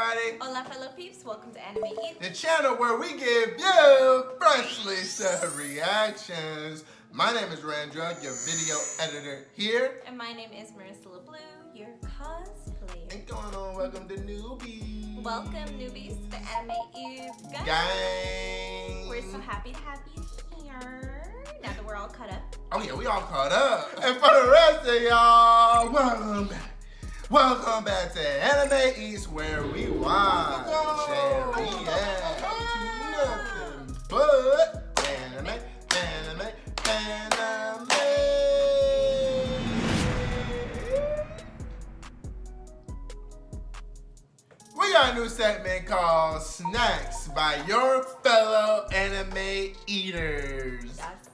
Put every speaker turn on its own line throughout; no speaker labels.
everybody.
Hola fellow peeps, welcome to Anime Eat,
The channel where we give you freshly served reactions. My name is Randra, your video editor here.
and my name is Marissa LeBlue, your cosplayer.
What's going on? Welcome to newbies.
Welcome newbies to the Anime Eat
Gang.
We're so happy to have you here. Now that we're all caught up.
Oh yeah, we all caught up. And for the rest of y'all, welcome back. Welcome back to Anime East, where we watch and react to nothing but anime. We got a new segment called Snacks by your fellow anime eaters.
Yes.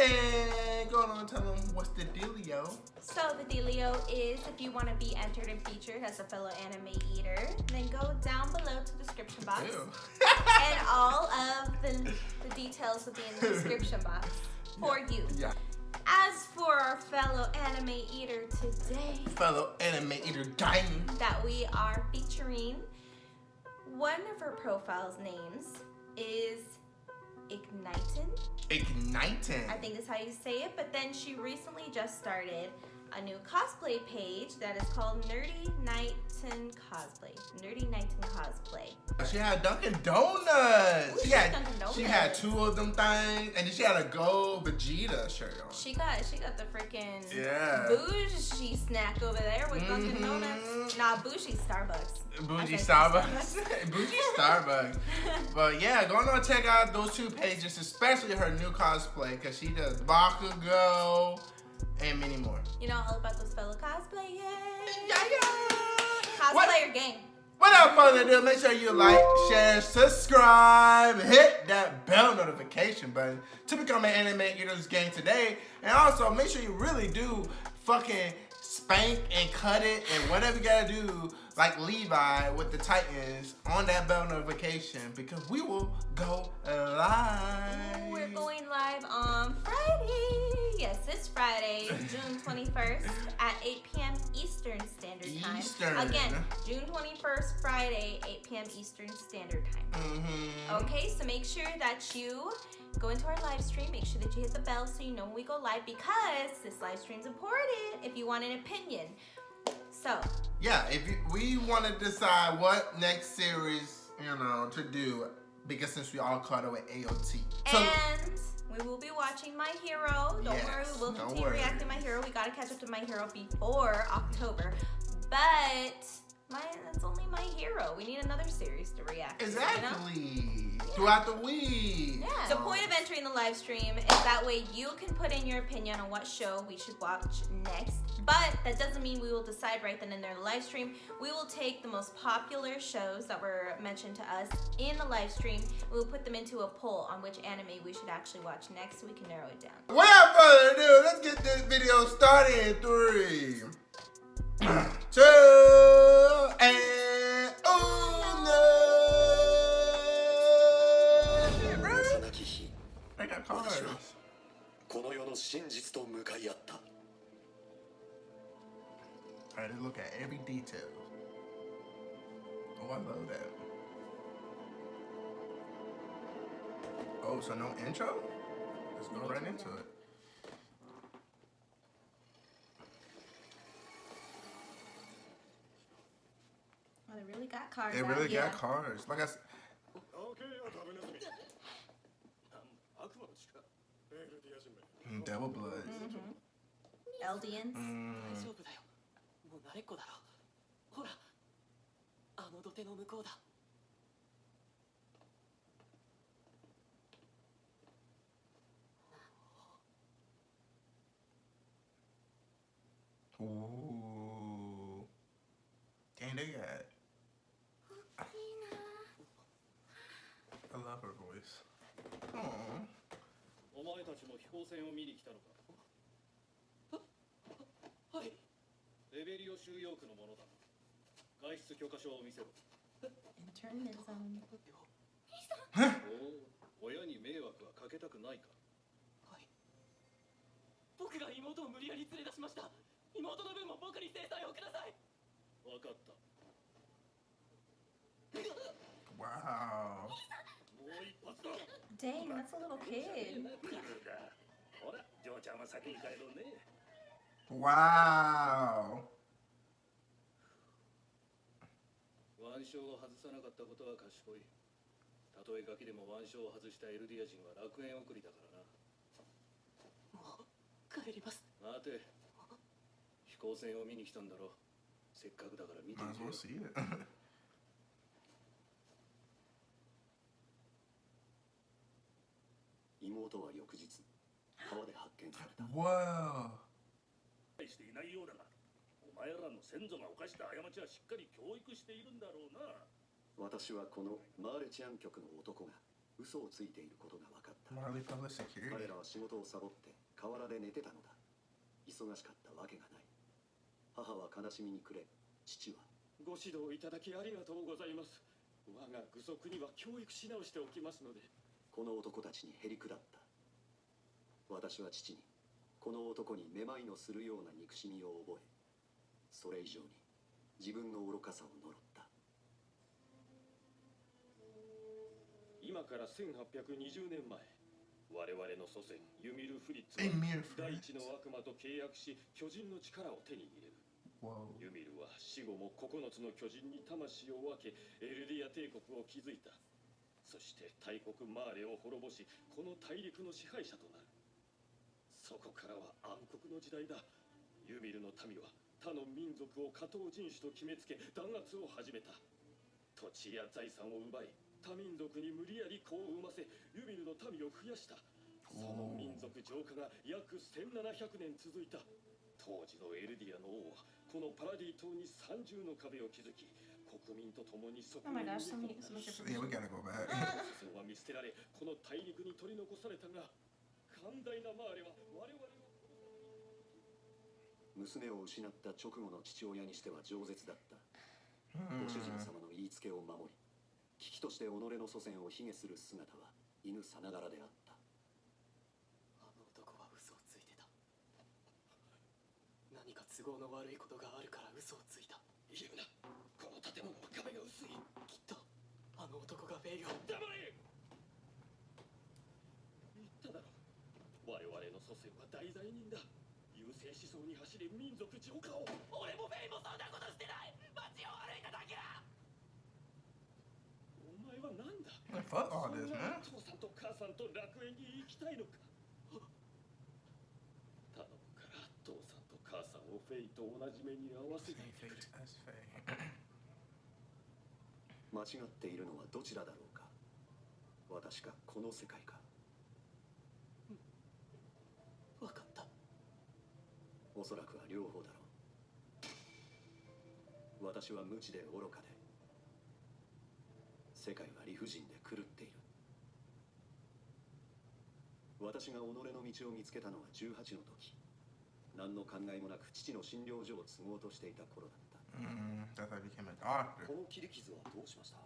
And go on, tell them what's the dealio.
So the dealio is, if you want to be entered and featured as a fellow anime eater, then go down below to the description box.
Ew.
And all of the details will be in the description box for you.
Yeah.
As for our fellow anime eater today,
Fellow anime eater gang.
that we are featuring, one of her profile's names is Ignitin.
Igniting.
I think is how you say it, but then she recently just started a new cosplay page that is called Nerdy Nightin Cosplay. Nerdy Nightin Cosplay.
She had Dunkin' Donuts.
Ooh,
She had two of them things, and then she had a gold Vegeta shirt on.
She got the freaking bougie snack over there with Dunkin' Donuts. Nah, bougie Starbucks.
Bougie Starbucks. Bougie Starbucks. But yeah, go on check out those two pages, especially her new cosplay, because she does Bakugo and many more.
You know all about those fellow cosplay, yay!
Yeah.
Cosplayer gang.
Without further ado, make sure you like, share, subscribe, hit that bell notification button to become an Anime Eaters gang today. And also, make sure you really do fucking spank and cut it and whatever you gotta do, like Levi with the Titans, on that bell notification, because we will go live.
We're going live on Friday. Yes, this Friday, June 21st at 8 p.m. Eastern Standard Time. Again, June 21st, Friday, 8 p.m. Eastern Standard Time. Okay, so make sure that you go into our live stream. Make sure that you hit the bell so you know when we go live, because this live stream's important if you want an opinion. So
yeah, we want to decide what next series, to do, because since we all caught up with AOT. So,
and we will be watching My Hero. Don't worry, we will continue reacting to My Hero. We gotta catch up to My Hero before October. But that's only My Hero. We need another series to react to.
Exactly. Throughout the week.
Yeah. The point of entering the live stream is that way you can put in your opinion on what show we should watch next. But that doesn't mean we will decide right then and there in the live stream. We will take the most popular shows that were mentioned to us in the live stream. We will put them into a poll on which anime we should actually watch next, so we can narrow it down.
Without further ado, let's get this video started in 3, 2, and I got cards. Alright, let's look at every detail. Oh, I love that. Oh, so no intro? Let's go right into it.
Oh, they really got cards.
They really got cards. Like I said. Devil blood.
Eldians.
Ooh. Dang, they got. I love her voice. Aww.
お前たちも飛行船を見に来たのか。はい。レベリオ収容区のものだ。外出許可書を見せろ。
Internism.
おお、親に迷惑はかけたくないか。はい。僕が妹を無理やり連れ出しました。妹の分も僕に制裁をください。わかった。
Wow.
Dang, that's a little kid.
Wow.
腕章を外さなかったことは賢い。たとえガキでも腕章を外したエルディア人は楽園送りだからな。
もう帰ります。
待て。飛行船を見に来たんだろ。せっかくだから見てみ
Might as
て
well
よ。
see it.
妹は翌日川で発見された。
Wow.
していないようだが、お前らの先祖が犯した過ちはしっかり教育しているんだろうな。
私はこのマーレチアン局の男が嘘をついていることが分かった。
Marley public security.
彼らは仕事をサボって河原で寝てたのだ。忙しかったわけがない。母は悲しみに暮れ、父は
ご指導いただきありがとうございます。我が具足には教育し直しておきますので。
この男たちにへりくだった。私は父にこの男にめまいのするような憎しみを覚え、それ以上に自分の愚かさを呪った。
今から1820年前、我々の祖先ユミル・フリッツは
Emir
第
Fritz.
一の悪魔と契約し巨人の力を手に入れる。
Whoa.
ユミルは死後も9つの巨人に魂を分けエルディア帝国を築いた。そして大国マーレを滅ぼし、この大陸の支配者となる。そこからは暗黒の時代だ。ユミルの民は他の民族を下等人種と決めつけ弾圧を始めた。土地や財産を奪い、他民族に無理やり子を産ませ、ユミルの民を増やした。その民族浄化が約1700年続いた。当時のエルディアの王はこのパラディ島に三重の壁を築き、国民と共に即
Oh my gosh, so much
Yeah, we gotta go back.
祖先は見捨てられ、この大陸に取り残されたが、寛大なマーレは我々を
娘を失った直後の父親にしては饒舌だった。ご主人様の言いつけを守り、危機として己の祖先を卑下する姿は犬さながらであった。
あの男は嘘をついてた。何か都合の悪いことがあるから嘘をついた。
言うな。この建物は壁が薄い。
きっとあの男がベイを。
黙れ。言っただろ。我々の祖先は大罪人だ。優勢思想に走り民族浄化を。俺もベイもそんなことしてない。街を歩いただけだ。お前は何だ。
Fuck all this, man.
父さんと母さんと楽園に行きたいのか。頼むから父さんと母さんをフェイと同じ目に合わせていてくれ。
That's fake.
間違っているのはどちらだろうか。私かこの世界か。
分かった。
おそらくは両方だろう。私は無知で愚かで、世界は理不尽で狂っている。私が己の道を見つけたのは18の時。何の考えもなく父の診療所を継ごうとしていた頃だった。
That's how I became a doctor.
この切り傷はどうしました？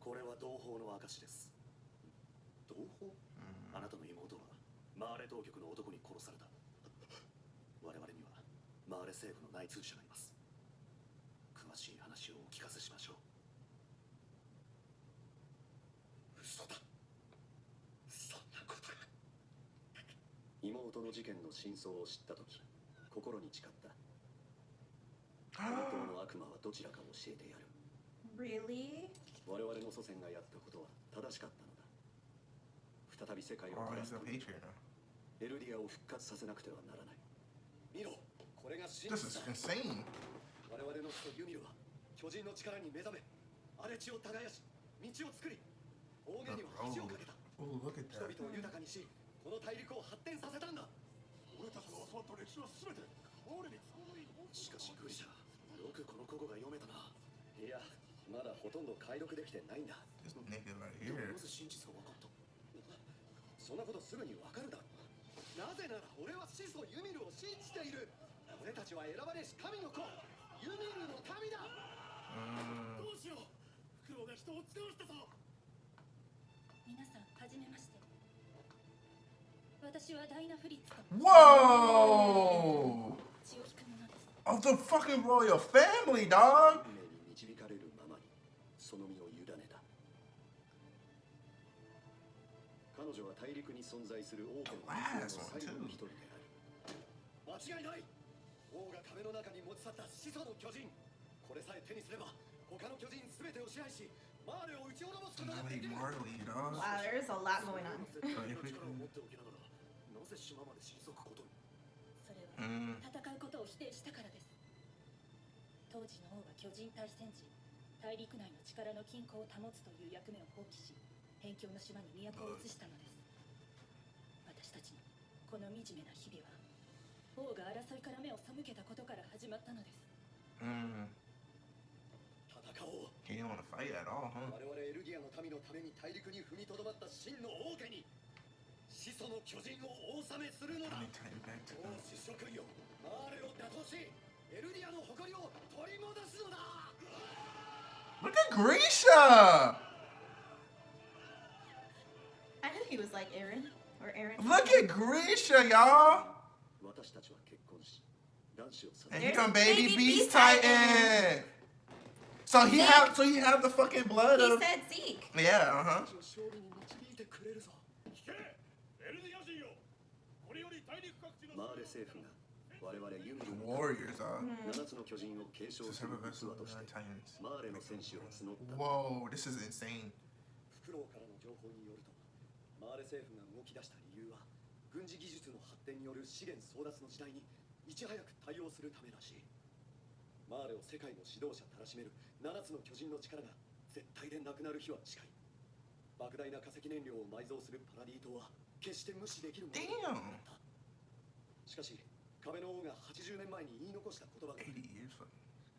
これは同胞の証です。同胞？あなたの妹はマーレ当局の男に殺された。我々にはマーレ政府の内通者がいます。詳しい話をお聞かせしましょう。嘘だ。そんなことが。妹の事件の真相を知った時、心に誓った。本当の悪魔はどちらか教えてやる。
Really?
我々の祖先がやったことは正しかったのだ。再び世界を
Oh,
照ら
he's
す
a
ために
patriot now.
エルディアを復活させなくてはならない。見ろ、これが真
This
実
is
だ。
insane.
我々の父とユミルは巨人の力に目覚め、荒れ地を耕し、道を作り、王家には恥をかけた。
Oh, look at
人
that.
々を豊かにし、この大陸を発展させたんだ。俺たちの教わった歴史は全て俺に都合のいい。しかしグリシャ、よくこの古語が読めたな。いや、まだほとんど解読できてないんだ。
This nigga right
でも
here.
まず真実が分かった。そんなことすぐに分かるだろう。なぜなら俺は始祖ユミルを信じている。俺たちは選ばれし神の子、ユミルの民だ。どうしよう、フクロウが人を使わしたぞ。
皆さん、はじめまして。私はダイナ・フリッツと
Whoa!
血を引く者です。
Of the fucking royal family, dog.
運命に導かれるままにその身を委ね彼女は大陸に存在する王家の
last
最
one
後の
too.
一人である。間違いない。王が壁の中に持ち去った始祖の巨人。これさえ手にすれば他の巨人すべてを支配し、マーレを打ち滅ぼすことができる。
Marley, dog.
Wow, there's a lot going on.
絶対の力を持っておきながら、なぜ島まで退くことに。
それは戦うことを否定したからです。当時の王は巨人対戦時、大陸内の力の均衡を保つという役目を放棄し、辺境の島に都を移したのです。私たちのこの惨めな日々は、王が争いから目を背けたことから始まったのです。
戦おう。
He didn't want to fight at all, huh?
我々エルディアの民のために大陸に踏みとどまった真の王家に始祖の巨人をお納めするのだ。
Let me turn back to
王子諸君よ、マーレを打倒し、エルディアの誇りを取り戻すのだ。
Look at Grisha!
I knew he was like Aaron or Aaron.
Look at Grisha, y'all!
私たちは結婚し、男子を授
And
け
he
There's
come baby
baby
Beast
Beast
Titan! So he have the fucking blood
He
of
said Zeke.
yeah, uh-huh.
勝利に導いてくれるぞ。
聞けエルディア人よ、これより大陸各地の
マーレ政府が我々ユミル
Warriors,
7つの巨人を継承
To
す
serve
る
a
器
vessel
と
of
して
Titans.
マーレの戦士を募った。
Whoa, this is insane.
フクロウからの情報によると、マーレ政府が動き出した理由は軍事技術の発展による資源争奪の時代にいち早く対応するためらしい。マーレを世界の指導者たらしめる7つの巨人の力が絶対でなくなる日は近い。莫大な化石燃料を埋蔵するパラディ島は決して無視できるものではなかった。しかし壁の王が80年前に言い残した言葉が、
80 years.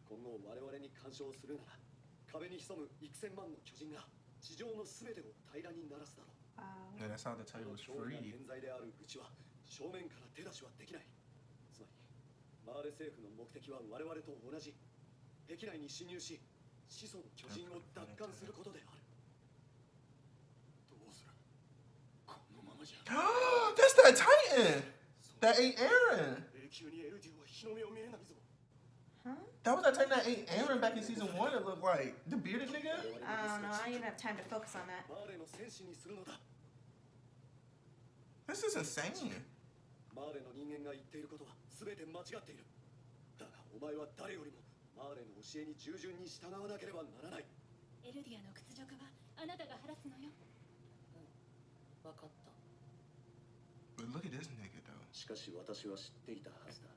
今後我々に干渉するなら壁に潜む幾千万の巨人が地上の全てを平らにならすだろう。
Wow.
Yeah, that's how the title was
強力な
free.
健在であるうちは正面から手出しはできない。つまりマーレ政府の目的は我々と同じ、壁内に侵入し始祖の巨人を奪還することである。
どうするこのままじゃ
That's that Titan! That ate Aaron!
永久にエルディアは日の目を見れないぞ。
Huh?
That was that Titan that ate Aaron back in season 1, it looked like. The bearded nigga?
I don't know. I didn't even have time to focus on that.
マーレの戦士にするのだ。
This is insane.
マーレの人間が言っていることは全て間違っている。だがお前は誰よりもマーレの教えに従順に従わなければならない。
エルディアの屈辱はあなたが晴らすのよ。わかった。
But look at this nigga though.
しかし私は知っていたはずだ。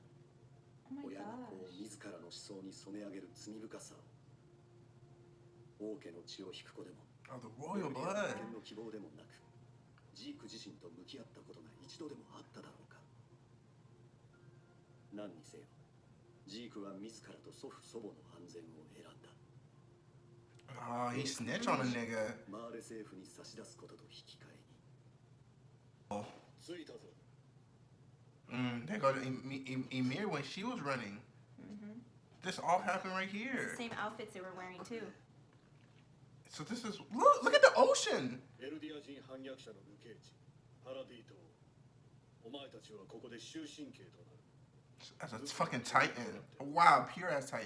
Oh my
親が子を
gosh.
自らの思想に染め上げる罪深さを。王家の血を引く子でも
Oh, the royal
人
blood.
間の希望でもなく、ジーク自身と向き合ったことが一度でもあっただろうか。何にせよ、ジークは自らと祖父祖母の安全を選んだ。
Oh, he snitched on a nigga.
マーレ政府に差し出すことと引き換えに。
Oh.
着いたぞ。
They go to Emir when she was running. This all happened right here.
Same outfits they were wearing too.
So this is look at the ocean.
エルディア人反逆者の流刑地パラディ島。お前たちはここで終身刑となる。
That's a fucking Titan. Wow, pure ass Titan.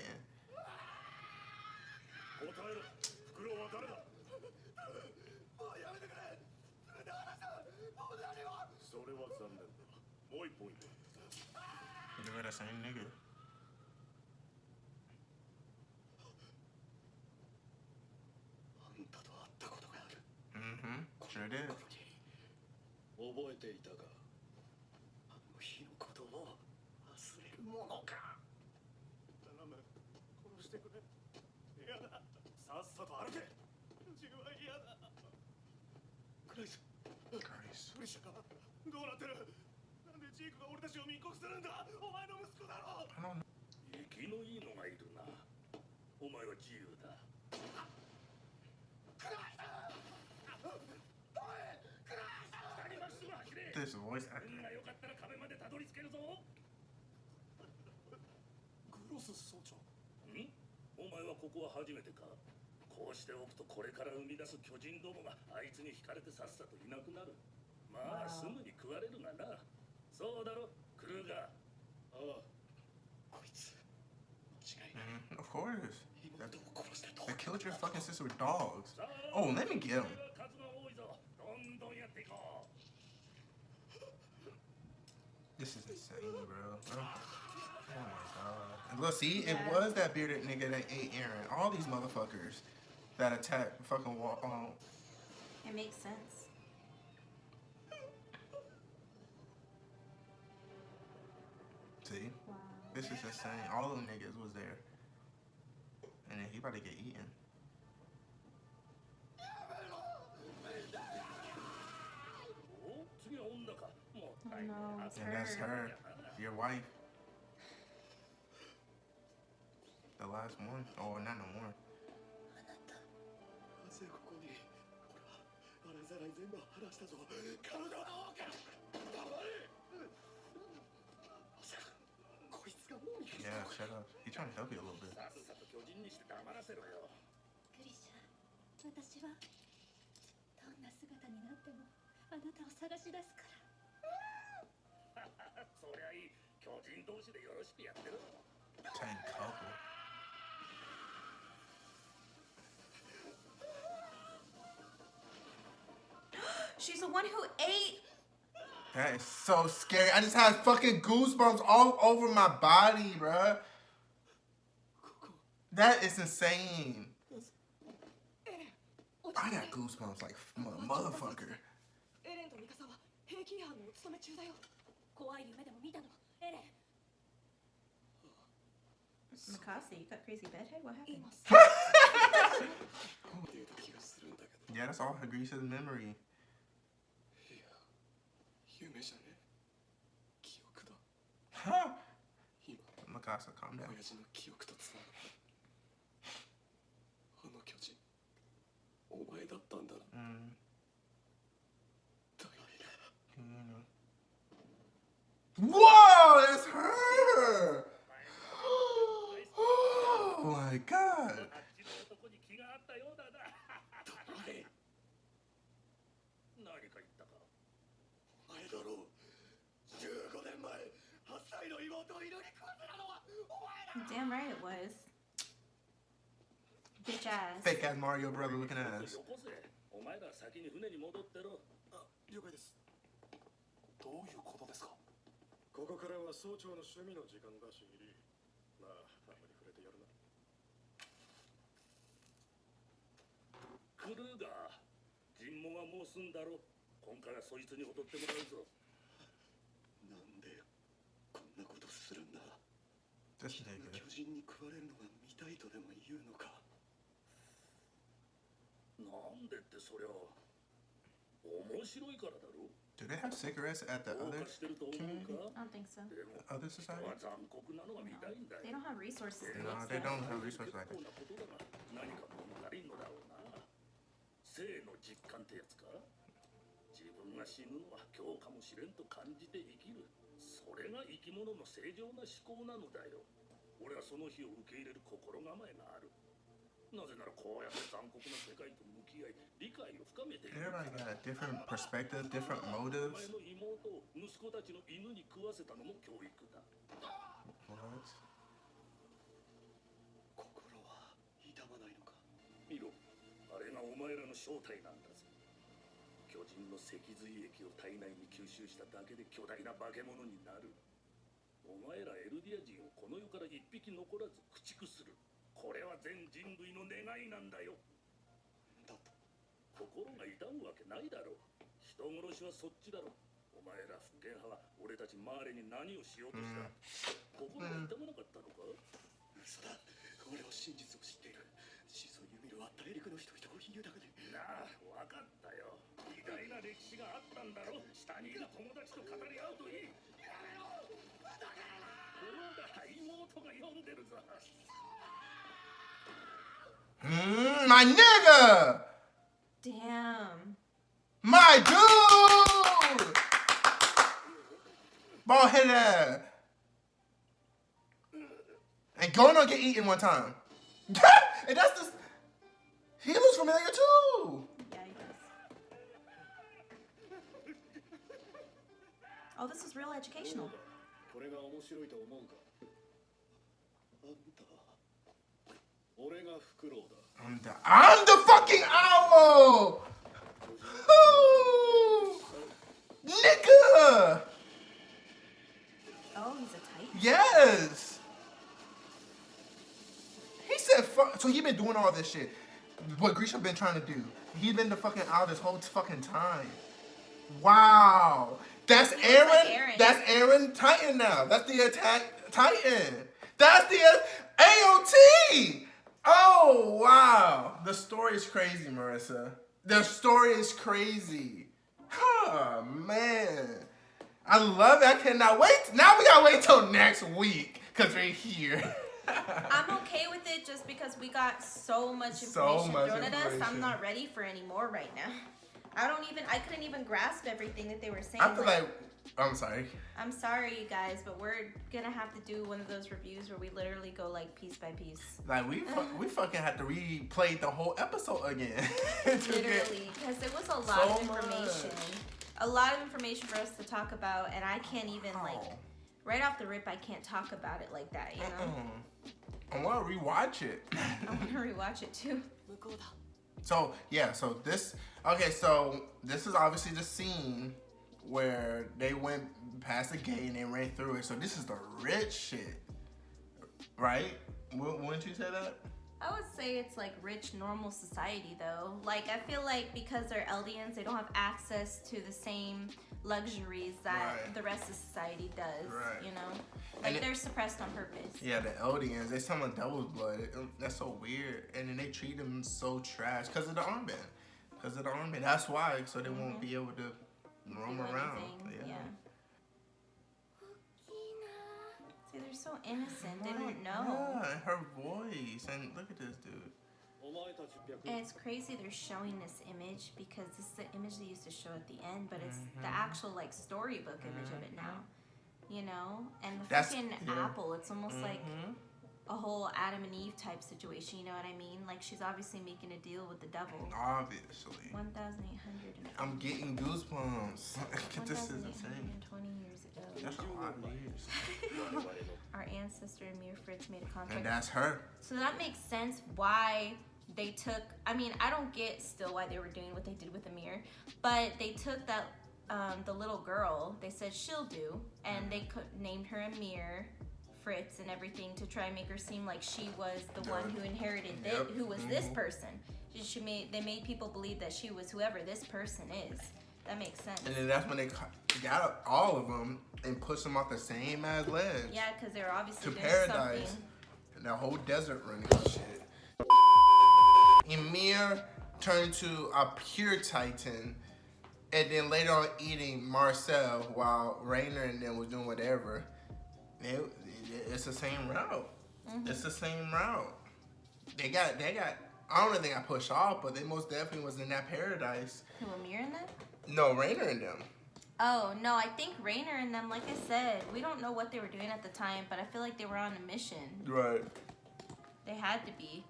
答えろ。フクロウは誰だ。
もうやめてくれ。それで話した。もう何も。
それは残念だ。もう一本いく。
Look at that same nigga.
あんたと会ったことがある。
Sure did.
覚えていたか。
あの日のことを忘れるものか。
頼む。殺してくれ。嫌だ。さっさと歩け。自分は嫌だ。クライス。
Christ.
プリシャか。どうなってる。なんでジークが俺たちを密告するんだ。お前の息子だろ。
I don't know.
生きのいいのがいるな。お前は自由だ。
This voice acting.
運が良かったら壁までたどり着けるぞ。
グロス総長。
お前はここは初めてか。こうしておくとこれから生み出す巨人どもがあいつに惹かれてさっさといなくなる。まあすぐに食われるがな。そうだろ、クルーガー。ああ。
こいつ間違いない。
Of course.
妹を殺したと。
They killed your fucking sister with dogs. Oh, let me get him.
数が多いぞ。どんどんやっていこう。
This is insane, bro. Oh my god. And look, see, it was that bearded nigga that ate Aaron. All these motherfuckers that attacked fucking
It makes sense.
See?
Wow.
This is insane. All them niggas was there. And then he about to get eaten.
Oh no, it's
And
her.
that's her. Your wife. The last one. Oh, not no more.
なぜここにほら洗いざらい全部話したぞ彼女の方から黙れまさかこいつがもうに
Yeah, shut up. He trying to help you a little bit.
さっさと巨人にして黙らせろよ
グリシャ私はどんな姿になってもあなたを探し出すから
そりゃいい巨人同士でよろしくやってる
Tank couple.
She's the one who ate.
That is so scary. I just had fucking goosebumps all over my body, bruh. That is insane. I got goosebumps like motherfucker.
エレンとミカサは兵器違反のお勤め中だよ怖い夢でも見たのエレン
Mikasa, you got crazy bedhead? What happened?
今
っていう気がするんだけど
Yeah, that's all her Grease's memory.
いや夢じゃね記憶だ
Huh?
今
Mikasa, calm down.
親父の記憶とつながったあの巨人お前だったんだな
Whoa, that's her! Oh my god.
あっちの男に気があったようだな何か言ったか
お前だろう15年前8歳の妹を犬に食わせたのはお前だ
Damn right it was. Bitch ass.
Fake ass Mario brother looking ass.
よこせお前ら先に船に戻ってろ
あ了解ですどういうことですか
ここからは総長の趣味の時間だしまああんまり触れてやるなクルーガー尋問はもう済んだろ今回はそいつに踊ってもらうぞ
なんでこんなことするんだ
This
巨
nigga.
人に食われるのが見たいとでも言うのか
なんでってそりゃ面白いからだろ
Do they have cigarettes at the
どう
other
かしてると思う
community?
か
I don't think so.
でも
Other
人
society?
は残酷なのが見たいんだ
They
よ
don't have resources to
No, they
make
don't
stuff.
have resources like
結
that.
構なことだが何か物足りんのだろうな生の実感ってやつか自分が死ぬのは今日かもしれんと感じて生きるそれが生き物の正常な思考なのだよ俺はその日を受け入れる心構えがあるなぜならこうやって残酷な世界と向き合い理解を深めている
Everybody got a different perspective, different
お
motives.
前の妹を息子たちの犬に食わせたのも教育だ
What?
心は痛まないのか
見ろあれがお前らの正体なんだぜ巨人の脊髄液を体内に吸収しただけで巨大な化け物になるお前らエルディア人をこの世から一匹残らず駆逐するこれは全人類の願いなんだよ
だと
心が痛むわけないだろう人殺しはそっちだろお前ら復権派は俺たちマーレに何をしようとした心が痛まなかったのか
嘘だ俺は真実を知っている始祖ユミルは大陸の人々を豊かに
なあ分かったよ偉大な歴史があったんだろ下にいる友達と語り合うといいやめろだからほら妹が読んでるぞ
My nigga!
Damn.
My dude! Ball headed ass. And going on get eaten one time. And that's the. He looks familiar too.
Yeah, he does. Oh, this is real educational.
これが面白いと思うか
あんた
俺がフクロウだ
I'm the fucking owl! Ooh, nigga! So he been doing all this shit. What Grisha been trying to do. He's been the fucking out this whole fucking time. Wow. That's Aaron.
Like Aaron.
That's Aaron Titan now. That's the attack Titan. That's the AOT. Oh, wow. The story is crazy, Marissa. The story is crazy. Oh, man. I love it. I cannot wait. Now we gotta wait till next week because we're here.
I'm okay with it just because we got so much information thrown at us. I'm not ready for any more right now. I couldn't even grasp everything that they were saying.
I feel like I'm sorry.
I'm sorry, you guys, but we're gonna have to do one of those reviews where we literally go like piece by piece.
Like we fucking had to replay the whole episode again.
Literally, because it was a lot of information. A lot of information for us to talk about, and I can't even right off the rip, I can't talk about it like that, you know?
I want to rewatch it.
I want to rewatch it too.
So, yeah, so this is obviously the scene where they went past the gate and they ran through it. So this is the rich shit, right? Wouldn't you say that?
I would say it's like rich, normal society though. Like, I feel like because they're Eldians, they don't have access to the same luxuries that the rest of society does, you know? Like, they're suppressed on purpose. Yeah, the Eldians, they summon devil's blood. That's so weird. And then they treat them so trash because of the armband. That's why, so they won't be able to roam around. Yeah. See, they're so innocent. They don't know. Yeah, and her voice. And look at this dude. And it's crazy they're showing this image because this is the image they used to show at the end, but it's the actual like storybook image of it now. You know? And the freaking apple, it's almost like a whole Adam and Eve type situation, you know what I mean? Like, she's obviously making a deal with the devil. Obviously. 1,800. I'm getting goosebumps. This is insane. 20 years ago. That's a lot of years. Our ancestor Amir Fritz made a contract. And that's her. So that makes sense why they took, I mean, I don't get still why they were doing what they did with Amir, but they took that, the little girl, they said she'll do, and they named her Amir Fritz and everything to try and make her seem like she was the one who inherited who was this person. They made people believe that she was whoever this person is. That makes sense. And then that's when they got all of them and pushed them off the same as ledge. Yeah, because they were obviously doing paradise. Something. And that whole desert running and shit. Ymir turned to a pure Titan, and then later on eating Marcel while Rainer and them was doing whatever. It's the same route. It's the same route. They got. I don't know if they got pushed off, but they most definitely was in that paradise. Who, Amir and them? No, Rainer and them. Oh, no, I think Rainer and them, like I said, we don't know what they were doing at the time, but I feel like they were on a mission. Right. They had to be.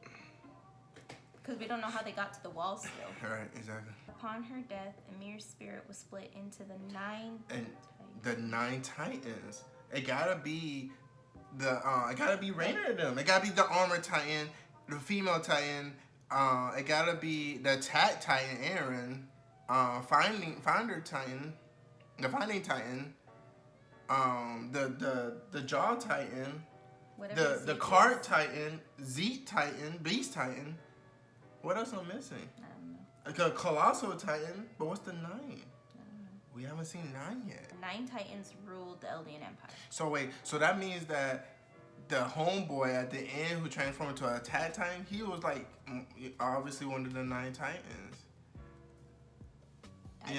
Because we don't know how they got to the wall still. Right, exactly. Upon her death, Amir's spirit was split into the 9 Titans. The 9 Titans. It gotta be Rainer and them. It gotta be the armor Titan, the female Titan. It gotta be the attack Titan, Aaron. Finder Titan, the Finding Titan. The Jaw Titan. Whatever the Card Titan, Zeke Titan, Beast Titan. What else am I missing? I don't know. Like a Colossal Titan, but what's the 9? We haven't seen 9 yet. 9 Titans ruled the Eldian Empire. So wait, so that means that the homeboy at the end who transformed into an attack Titan, he was like obviously one of the 9 Titans. I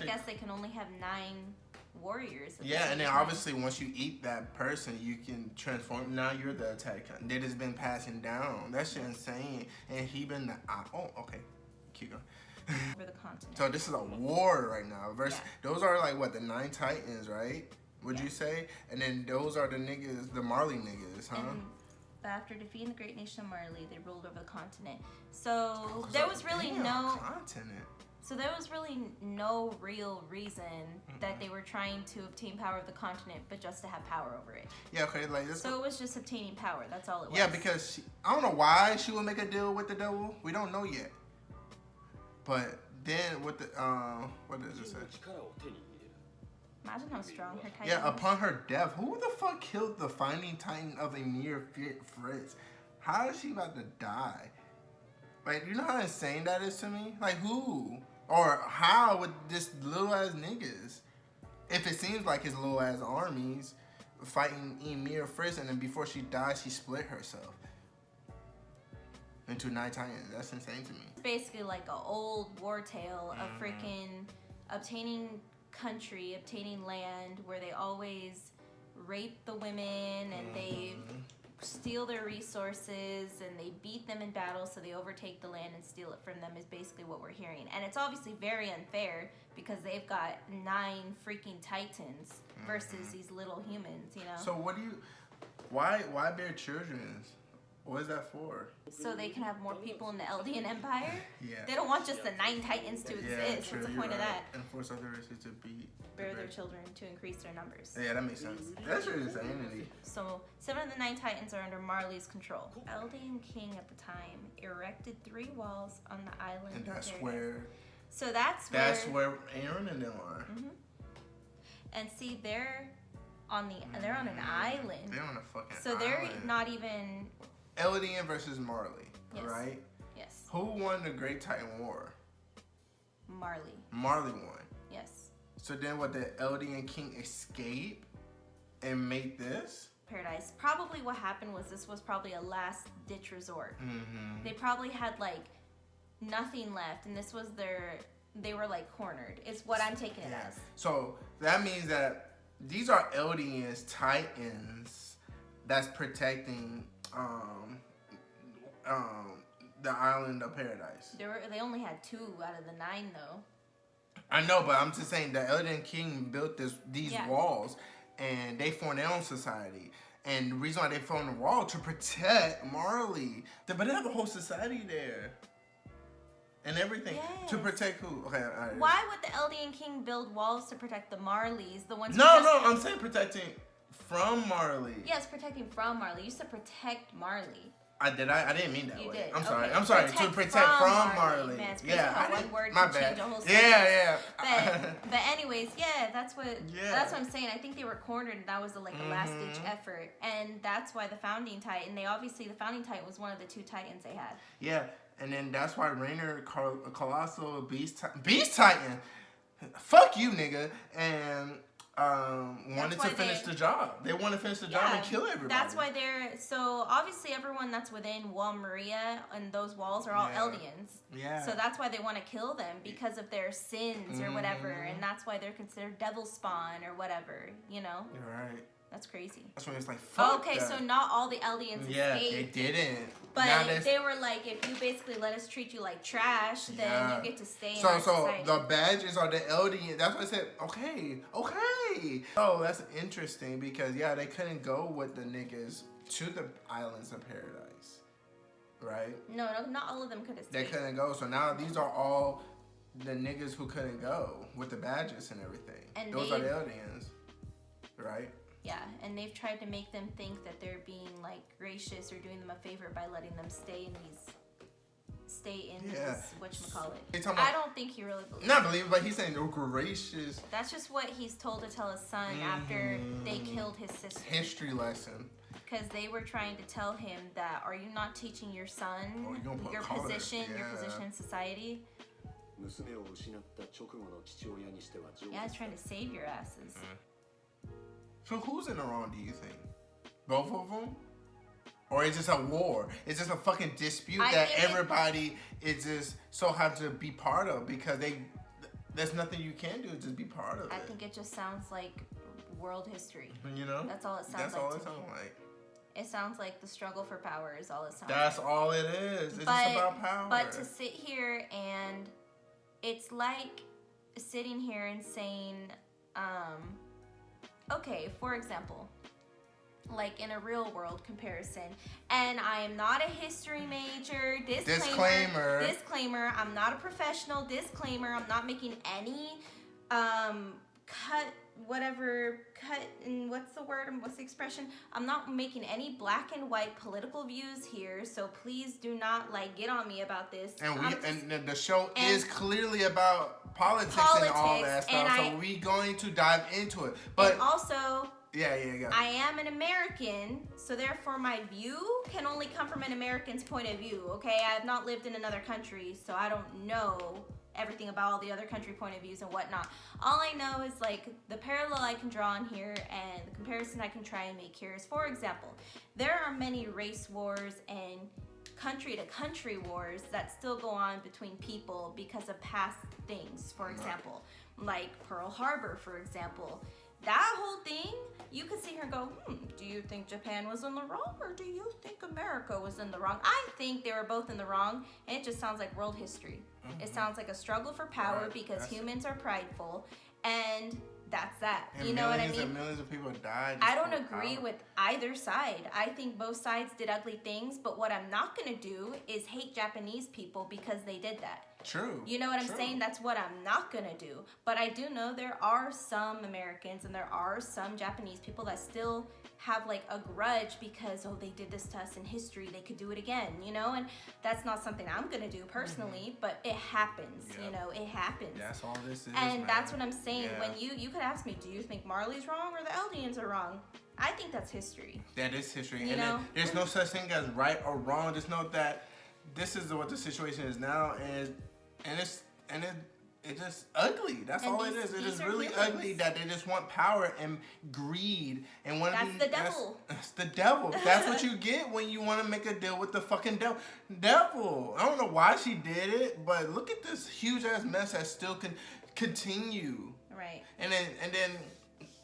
guess they can only have 9 warriors. Yeah, and then obviously once you eat that person, you can transform. Now you're the attack Titan. They just been passing down. That shit insane. And he been the okay, keep going. For the continent. So this is a war right now. Those are like what, the 9 Titans, right? Would you say? And then those are the niggas, the Marley niggas, huh? And after defeating the great nation of Marley, they ruled over the continent. So there was really no continent. So there was really no real reason that they were trying to obtain power of the continent, but just to have power over it. Yeah, okay, like this. So it was just obtaining power. That's all it was. Yeah, because I don't know why she would make a deal with the devil. We don't know yet. But then with the what does it say? Imagine how strong her Titan. Yeah, upon her death, who the fuck killed the Finding Titan of Amir Fritz?
How is she about to die? Like, you know how insane that is to me? Like, who? Or how with this little ass niggas? If it seems like his little ass armies fighting Emir first, and then before she died, she split herself into 9 Titans. That's insane to me.
It's basically like an old war tale of freaking obtaining country, obtaining land, where they always rape the women and they steal their resources and they beat them in battle, so they overtake the land and steal it from them, is basically what we're hearing. And it's obviously very unfair because they've got 9 freaking Titans versus these little humans, you know?
So what do you, why bear children? What is that for?
So they can have more people in the Eldian Empire?
Yeah.
They don't want just the 9 Titans to exist.
True,
What's the
you're
point of that?
And force other races to
Bear their children to increase their numbers.
Yeah, that makes sense. That's your insanity.
So 7 of the 9 Titans are under Marley's control. Eldian King at the time erected 3 walls on the island.
And that's
area.
where.
So that's
where Aaron and them are.
And see, they're on an island.
They're on a fucking
So they're
island.
not even.
Eldian versus Marley,
Yes.
right?
Yes.
Who won the Great Titan War?
Marley.
Marley won.
Yes.
So then, what, the Eldian King escape and make this?
Paradise. Probably what happened was this was probably a last ditch resort. They probably had like nothing left, and this was they were like cornered. It's what I'm taking it as.
So that means that these are Eldian's Titans that's protecting the island of Paradise.
They only had 2 out of the 9 though.
I know, but I'm just saying the Eldian King built these walls, and they formed their own society. And the reason why they formed the wall to protect Marley, but they have a whole society there. And everything.
Yes.
To protect who? Okay, all right.
Why would the Eldian King build walls to protect the Marleys? The ones who
No, I'm saying protecting from Marley.
Yes, protecting from Marley. You said protect Marley.
I didn't mean that
You
way.
did.
I'm sorry.
Okay.
I'm sorry. To protect from Marley.
Man, it's crazy
Yeah,
how
I
one
didn't.
word
My
can
bad.
change a whole
Yeah.
But anyways, yeah, that's what I'm saying. I think they were cornered, and that was a last ditch effort, and that's why the founding Titan. The founding Titan was one of the 2 Titans they had.
Yeah, and then that's why Rainer, Colossal, Beast Titan, fuck you, nigga, and wanted to finish the job. They want to finish the job and kill everybody.
That's why so obviously everyone that's within Wall Maria and those walls are all Eldians.
Yeah.
So that's why they want to kill them, because of their sins or whatever, and that's why they're considered devil spawn or whatever, you know?
You're right.
That's crazy.
That's when it's like, fuck
Okay,
that.
so not all the Eldians escaped.
they didn't.
But they were like, if you basically let us treat you like trash, then you get to stay in our society.
So the badges are the Eldian. That's why I said, okay. Oh, that's interesting because, they couldn't go with the niggas to the islands of Paradise. Right?
No, not all of them could escape.
They couldn't go. So now these are all the niggas who couldn't go with the badges and everything. And those are the Eldians. Right?
Yeah, and they've tried to make them think that they're being like gracious or doing them a favor by letting them stay in this whatchamacallit. I don't think he really believes.
Not believe, but he's saying they're gracious.
That's just what he's told to tell his son after they killed his sister.
History lesson.
Because they were trying to tell him that, are you not teaching your son your position in society? Yeah, he's trying to save your asses.
So who's in the wrong, do you think? Both of them? Or is this a war? Is this a fucking dispute that everybody is just so happy to be part of because there's nothing you can do, just be part of it.
I think it just sounds like world history.
You know?
That's all it sounds like.
That's all it sounds like.
It sounds like the struggle for power is all it sounds like.
That's all it is. It's just about power.
But to sit here and it's like sitting here and saying, okay, for example, like in a real world comparison, and I am not a history major, disclaimer, I'm not a professional, disclaimer, I'm not making any what's the expression? I'm not making any black and white political views here, so please do not get on me about this.
And the show is clearly about politics and all that stuff, so we going to dive into it. But
also,
Yeah.
I am an American, so therefore my view can only come from an American's point of view, okay? I have not lived in another country, so I don't know everything about all the other country point of views and whatnot. All I know is like the parallel I can draw on here and the comparison I can try and make here is, for example, there are many race wars and country to country wars that still go on between people because of past things, for example, like Pearl Harbor, for example. That whole thing, you could see her go, do you think Japan was in the wrong or do you think America was in the wrong? I think they were both in the wrong, and it just sounds like world history. It sounds like a struggle for power because humans are prideful, and that's that.
And
you know what I
millions
mean?
and millions of people died.
I don't agree with either side. I think both sides did ugly things, but what I'm not going to do is hate Japanese people because they did that.
True.
You know what I'm saying? That's what I'm not going to do. But I do know there are some Americans and there are some Japanese people that still have like a grudge because, oh, they did this to us in history. They could do it again, you know? And that's not something I'm going to do personally, but it happens, you know? It happens.
That's all this is,
And
man.
that's what I'm saying.
Yeah.
When you could ask me, do you think Marley's wrong or the Eldians are wrong? I think that's history.
That is history.
You
and
know?
there's no such thing as right or wrong. Just know that this is what the situation is now, and it's just ugly. That's
And
all it is. It is really ugly that they just want power and greed and want to be.
That's the devil.
That's the devil. That's what you get when you want to make a deal with the fucking devil. I don't know why she did it, but look at this huge ass mess that still can continue.
Right.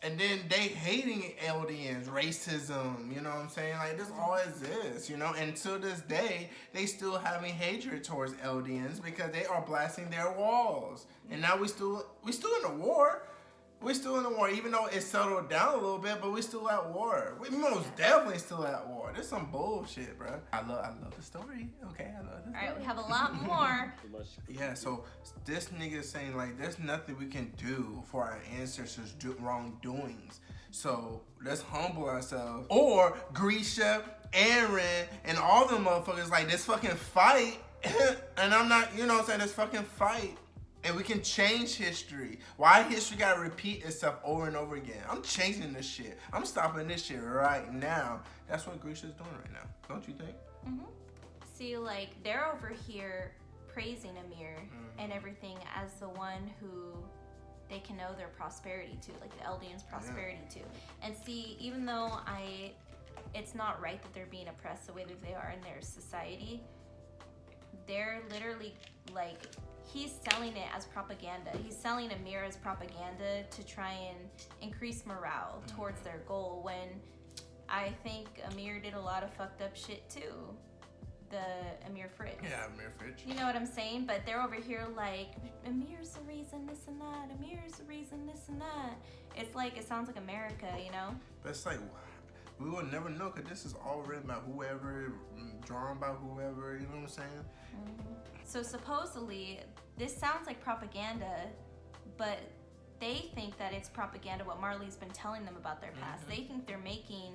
And then they hating Eldians, racism, you know what I'm saying? Like, this all exists, you know? And to this day, they still having hatred towards Eldians because they are blasting their walls. And now we still in a war. We're still in a war, even though it's settled down a little bit, but we're still at war. We most definitely still at war. There's some bullshit, bro. I love the story. Okay, I love the story.
All right, we have a lot more.
Yeah, so this nigga is saying like there's nothing we can do for our ancestors' wrongdoings. So let's humble ourselves. Or Grisha, Aaron, and all them motherfuckers like this fucking fight. And I'm not, you know what I'm saying, this fucking fight. And we can change history. Why history gotta repeat itself over and over again? I'm changing this shit. I'm stopping this shit right now. That's what Grisha's doing right now. Don't you think?
Mm-hmm. See, like, they're over here praising Amir and everything as the one who they can know their prosperity to, like the Eldians' prosperity to. And see, even though it's not right that they're being oppressed the way that they are in their society, they're literally, like, he's selling it as propaganda. He's selling Amir as propaganda to try and increase morale towards their goal, when I think Amir did a lot of fucked up shit too. The Amir Fritz.
Yeah, Amir Fritz.
You know what I'm saying? But they're over here like, Amir's the reason this and that. Amir's the reason this and that. It's like, it sounds like America, you know?
But it's like, we will never know because this is all written by whoever, drawn by whoever, you know what I'm saying?
Mm-hmm. So supposedly, this sounds like propaganda, but they think that it's propaganda what Marley's been telling them about their past. They think they're making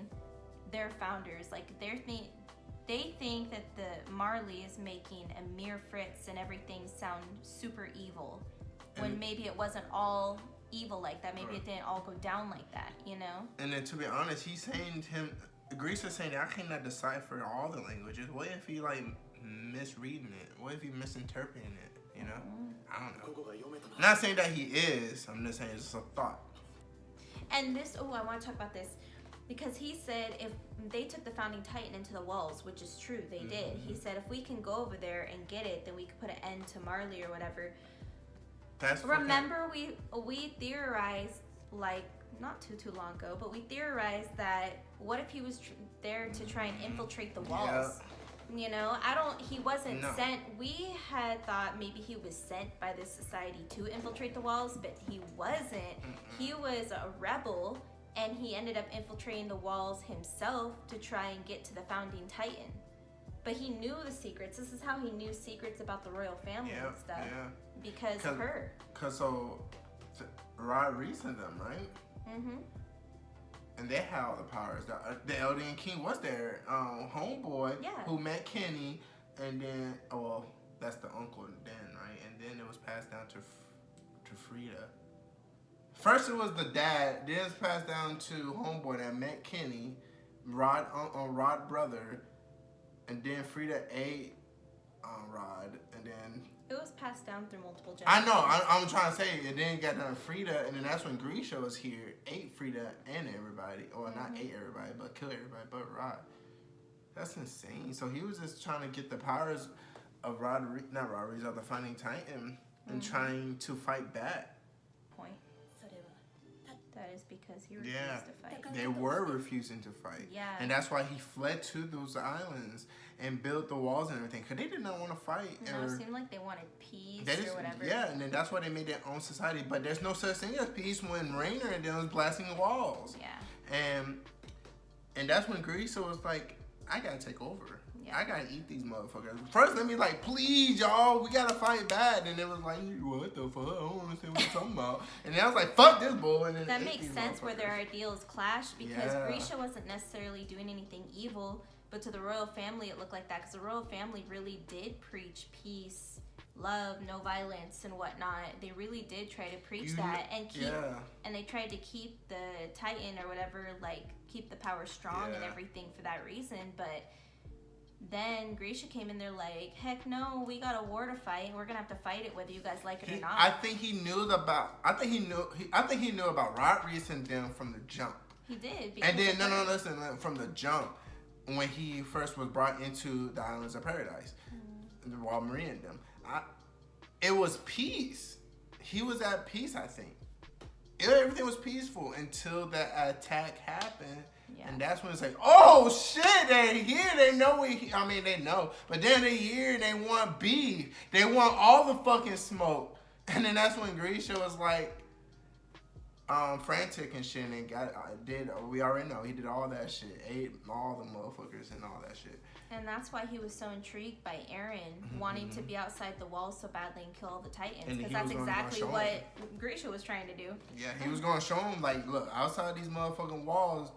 their founders, like they think that the Marley is making Amir Fritz and everything sound super evil, when maybe it wasn't all evil like that. Maybe it didn't all go down like that, you know? And
then to be honest, he's saying Grisha's saying that I cannot decipher all the languages. What if he like misreading it? What if he misinterpreting it? You know? I don't know. I'm not saying that he is. I'm just saying it's just a thought.
And this, I want to talk about this. Because he said if they took the Founding Titan into the walls, which is true, they did. He said if we can go over there and get it, then we could put an end to Marley or whatever. Remember, we theorized, like, not too long ago, but we theorized that what if he was there to try and infiltrate the walls? Yeah. You know, he wasn't sent. We had thought maybe he was sent by this society to infiltrate the walls, but he wasn't. He was a rebel. And he ended up infiltrating the walls himself to try and get to the Founding Titan. But he knew the secrets. This is how he knew secrets about the royal family and stuff. Yeah. Because of her.
Rod Reese and them, right? Mm-hmm. And they had all the powers. The Eldian King was their homeboy who met Kenny. And then, that's the uncle then, right? And then it was passed down to Frida. First it was the dad. Then it's passed down to homeboy that met Kenny, Rod brother, and then Frida ate Rod, and then
It was passed down through multiple
I
generations.
know. I'm trying to say, and then got done Frida, and then that's when Grisha was here, ate Frida and everybody, or not ate everybody, but killed everybody, but Rod. That's insane. So he was just trying to get the powers of of the Fighting Titan, and trying to fight back.
Point.
それは
That is because he refused
Yeah.
to fight.
They were refusing to fight.
Yeah.
And that's why he fled to those islands and built the walls and everything, because they did not want to fight.
No, it seemed like they wanted peace
That
or
is,
whatever.
yeah, and then that's why they made their own society. But there's no such thing as peace when Rainer and them was blasting the walls.
Yeah.
And that's when Grisha was like, I gotta take over.
Yeah.
I gotta eat these motherfuckers. First, let me like, please, y'all, we gotta fight back. And it was like, what the fuck? I don't understand what you're talking about. And then I was like, fuck this bull. And then
That
ate
makes
these
sense where their
motherfuckers.
ideals clash because
Yeah.
Grisha wasn't necessarily doing anything evil, but to the royal family it looked like that because the royal family really did preach peace, love, no violence, and whatnot. They really did try to preach that and keep, and they tried to keep the Titan or whatever, like keep the power strong and
Yeah.
everything for that reason, but. Then Grisha came in there like, heck no, we got a war to fight, and we're gonna have to fight it whether you guys like it or not.
I think he knew about. I think he knew about Rodriguez and them from the jump.
He did.
And then listen, from the jump, when he first was brought into the Islands of Paradise, while Marie and them, it was peace. He was at peace, I think. Everything was peaceful until that attack happened.
Yeah.
And that's when it's like, oh shit, they here, they know they know. But then they here, they want beef. They want all the fucking smoke. And then that's when Grisha was like, frantic and shit, and we already know, he did all that shit. Ate all the motherfuckers and all that shit.
And that's why he was so intrigued by Eren wanting to be outside the walls so badly and kill all the Titans.
And
Because
he
that's
was gonna
exactly
show
what
him.
Grisha was trying to do.
Yeah, he was gonna show him, like, look, outside these motherfucking walls,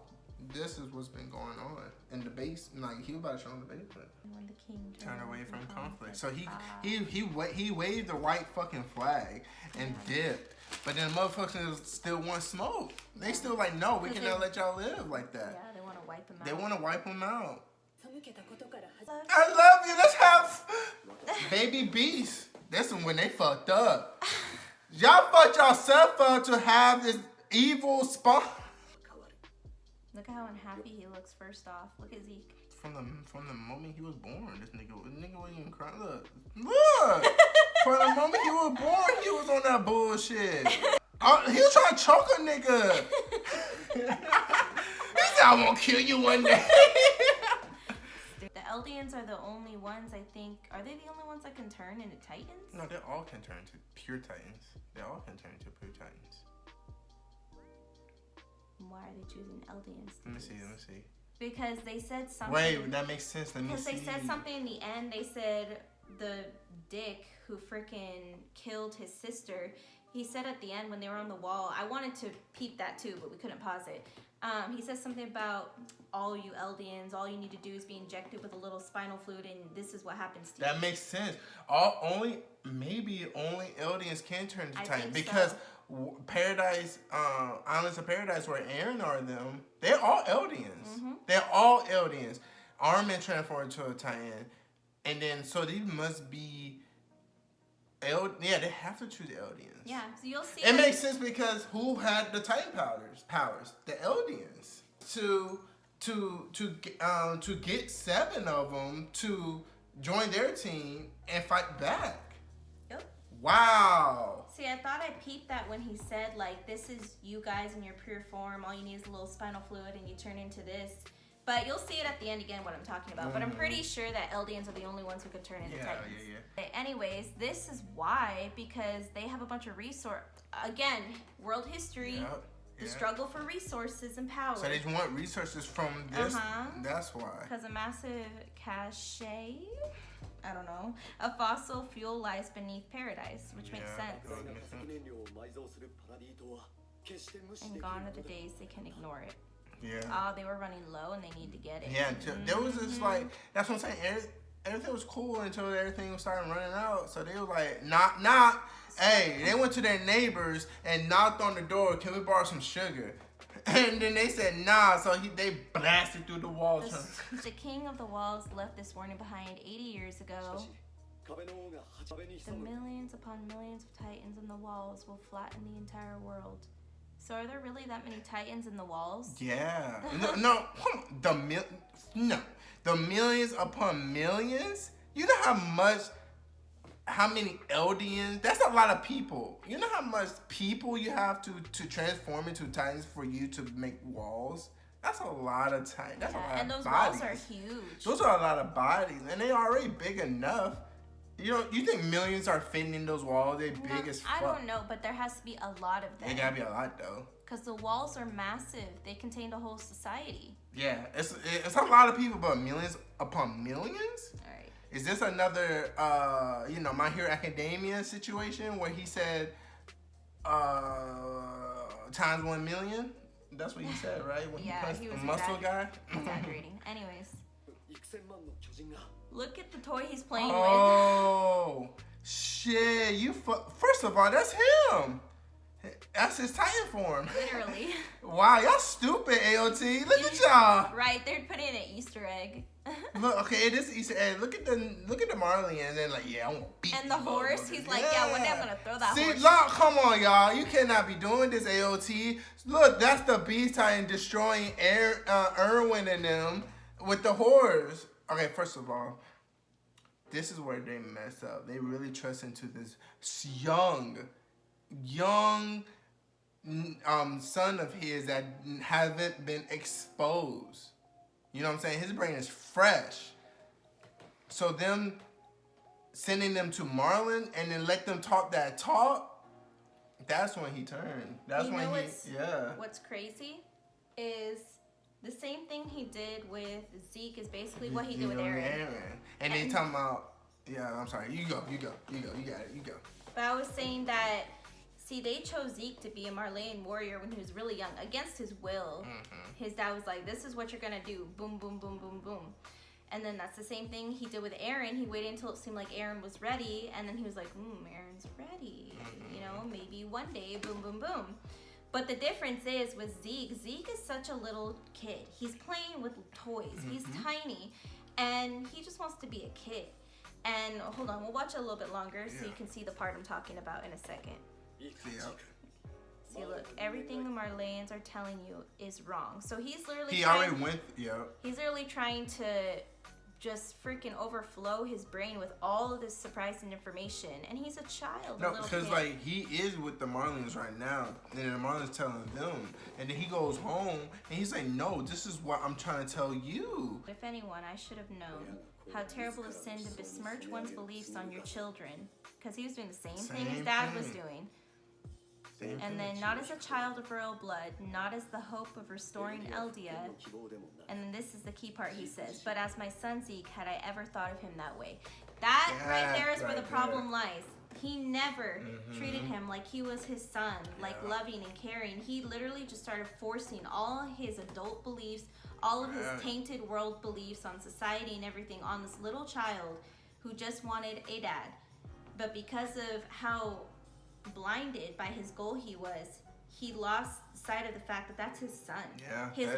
this is what's been going on. In the base, like, he was about to show him the basement.
When the king
Turn away from conflict. So he waved the white fucking flag and dipped. But then the motherfuckers still want smoke. They still like, no, we cannot let y'all live like that.
Yeah, they want to wipe him out.
They want to wipe him out.
背けたことから始
I love you. Let's have baby beast. This is when they fucked up. Y'all fucked yourself up to have this evil spawn.
変わる
Look at how unhappy he looks first off. Look at Zeke.
From the moment he was born, this nigga wasn't even crying. Look. From the moment he was born, he was on that bullshit. He was trying to choke a nigga. He said, "I won't kill you one day."
The Eldians are the only ones, I think. Are they the only ones that can turn into Titans?
No, they all can turn to pure titans. They all can turn to pure titans.
Why are they choosing Eldians?
Let me see.
Because they said something.
Wait, that makes sense. Let me
Because
see.
they said something in the end. They said the dick who freaking killed his sister. He said at the end when they were on the wall. I wanted to peep that too, but we couldn't pause it. He says something about all you Eldians. All you need to do is be injected with a little spinal fluid, and this is what happens to you.
That makes sense. Maybe only Eldians can turn to
I
Titan
think
because
so.
Paradise, Islands of Paradise, where Eren are them, they're all Eldians.
Mm-hmm.
They're all Eldians. Armin transformed to a Titan, and then so these must be Yeah, they have to choose Eldians.
Yeah, so you'll see.
It makes sense because who had the Titan powers? The Eldians. To get 7 of them to join their team and fight back.
Yep.
Wow.
See, I thought I peeped that when he said, like, this is you guys in your pure form. All you need is a little spinal fluid and you turn into this. But you'll see it at the end again what I'm talking about. But I'm pretty sure that Eldians are the only ones who could turn into Titans.
Yeah.
Anyways, this is why, because they have a bunch of resource. Again, world history, the struggle for resources and power.
So they want resources from this. That's why.
Because a massive cache, I don't know, a fossil fuel lies beneath paradise, which makes sense.
化石燃料を埋蔵するパラディ島は決して無視で
And
きる
gone
も
are the
ので
days they can ignore it.
Yeah.
Oh, they were running low and they need to get it.
Yeah, there was just like, that's what I'm saying. Everything was cool until everything was starting running out. So they were like, knock. Hey, they went to their neighbors and knocked on the door. Can we borrow some sugar? And then they said nah, so they blasted through the walls.
The king of the walls left this warning behind 80 years ago. The millions upon millions of titans in the walls will flatten the entire world. So are there really that many titans in the walls?
Yeah. No. The millions upon millions? You know how many Eldians? That's a lot of people. You know how much people you have to transform into titans for you to make walls? That's a lot of titans. That's a lot
and
of
those
bodies.
walls are huge.
Those are a lot of bodies, and they're already big enough. You think millions are fitting in those walls? They're big as fuck.
I don't know, but there has to be a lot of them.
There gotta be a lot though.
Because the walls are massive. They contain the whole society.
Yeah, it's a lot of people, but millions upon millions?
All right.
Is this another, My Hero Academia situation where he said times 1 million? That's what he said, right? When
Yeah,
he
was
a muscle guy?
exaggerating. Anyways. Look at the toy he's playing with.
Oh, shit. First of all, that's him. That's his Titan form.
Literally.
Wow, y'all stupid, AOT. Look at y'all.
Right, they're putting in an Easter egg.
Look, okay, it is Easter egg. Look at the Marley, and then like, yeah, I'm gonna beat.
And the horse, he's like, yeah, one day I'm gonna throw that horse.
See, look, come on, y'all. You cannot be doing this, AOT. Look, that's the Beast Titan destroying Erwin and them with the horse. Okay, first of all, this is where they mess up. They really trust into this young son of his that haven't been exposed. You know what I'm saying? His brain is fresh. So them sending them to Marlin and then let them talk that talk, that's when he turned. That's when
What's crazy is the same thing he did with Zeke is basically what he did with Aaron.
And they talking about, I'm sorry. You go. You got it. You go.
But I was saying that, they chose Zeke to be a Marleyan warrior when he was really young, against his will. Mm-hmm. His dad was like, this is what you're going to do. Boom, boom, boom, boom, boom. And then that's the same thing he did with Aaron. He waited until it seemed like Aaron was ready, and then he was like, Aaron's ready. Mm-hmm. Maybe one day, boom, boom, boom. But the difference is with Zeke is such a little kid. He's playing with toys. Mm-hmm. He's tiny, and he just wants to be a kid. And hold on, we'll watch it a little bit longer so you can see the part I'm talking about in a second. See, look, everything the Marleyans are telling you is wrong. So he's literally He's literally trying to just freaking overflow his brain with all of this surprising information, and he's a child.
No, because like he is with the Marlins right now, and the Marlins telling them, and then he goes home and he's like, "No, this is what I'm trying to tell you."
If anyone, I should have known how terrible a sin to besmirch one's beliefs on your children, because he was doing the same thing his dad was doing. And then not as a child of royal blood, not as the hope of restoring Eldia. And then this is the key part he says, but as my son Zeke, had I ever thought of him that way. That right there is where the problem lies. He never treated him like he was his son, like loving and caring. He literally just started forcing all his adult beliefs, all of his tainted world beliefs on society and everything on this little child who just wanted a dad. But because of how blinded by his goal he lost sight of the fact that that's his son. His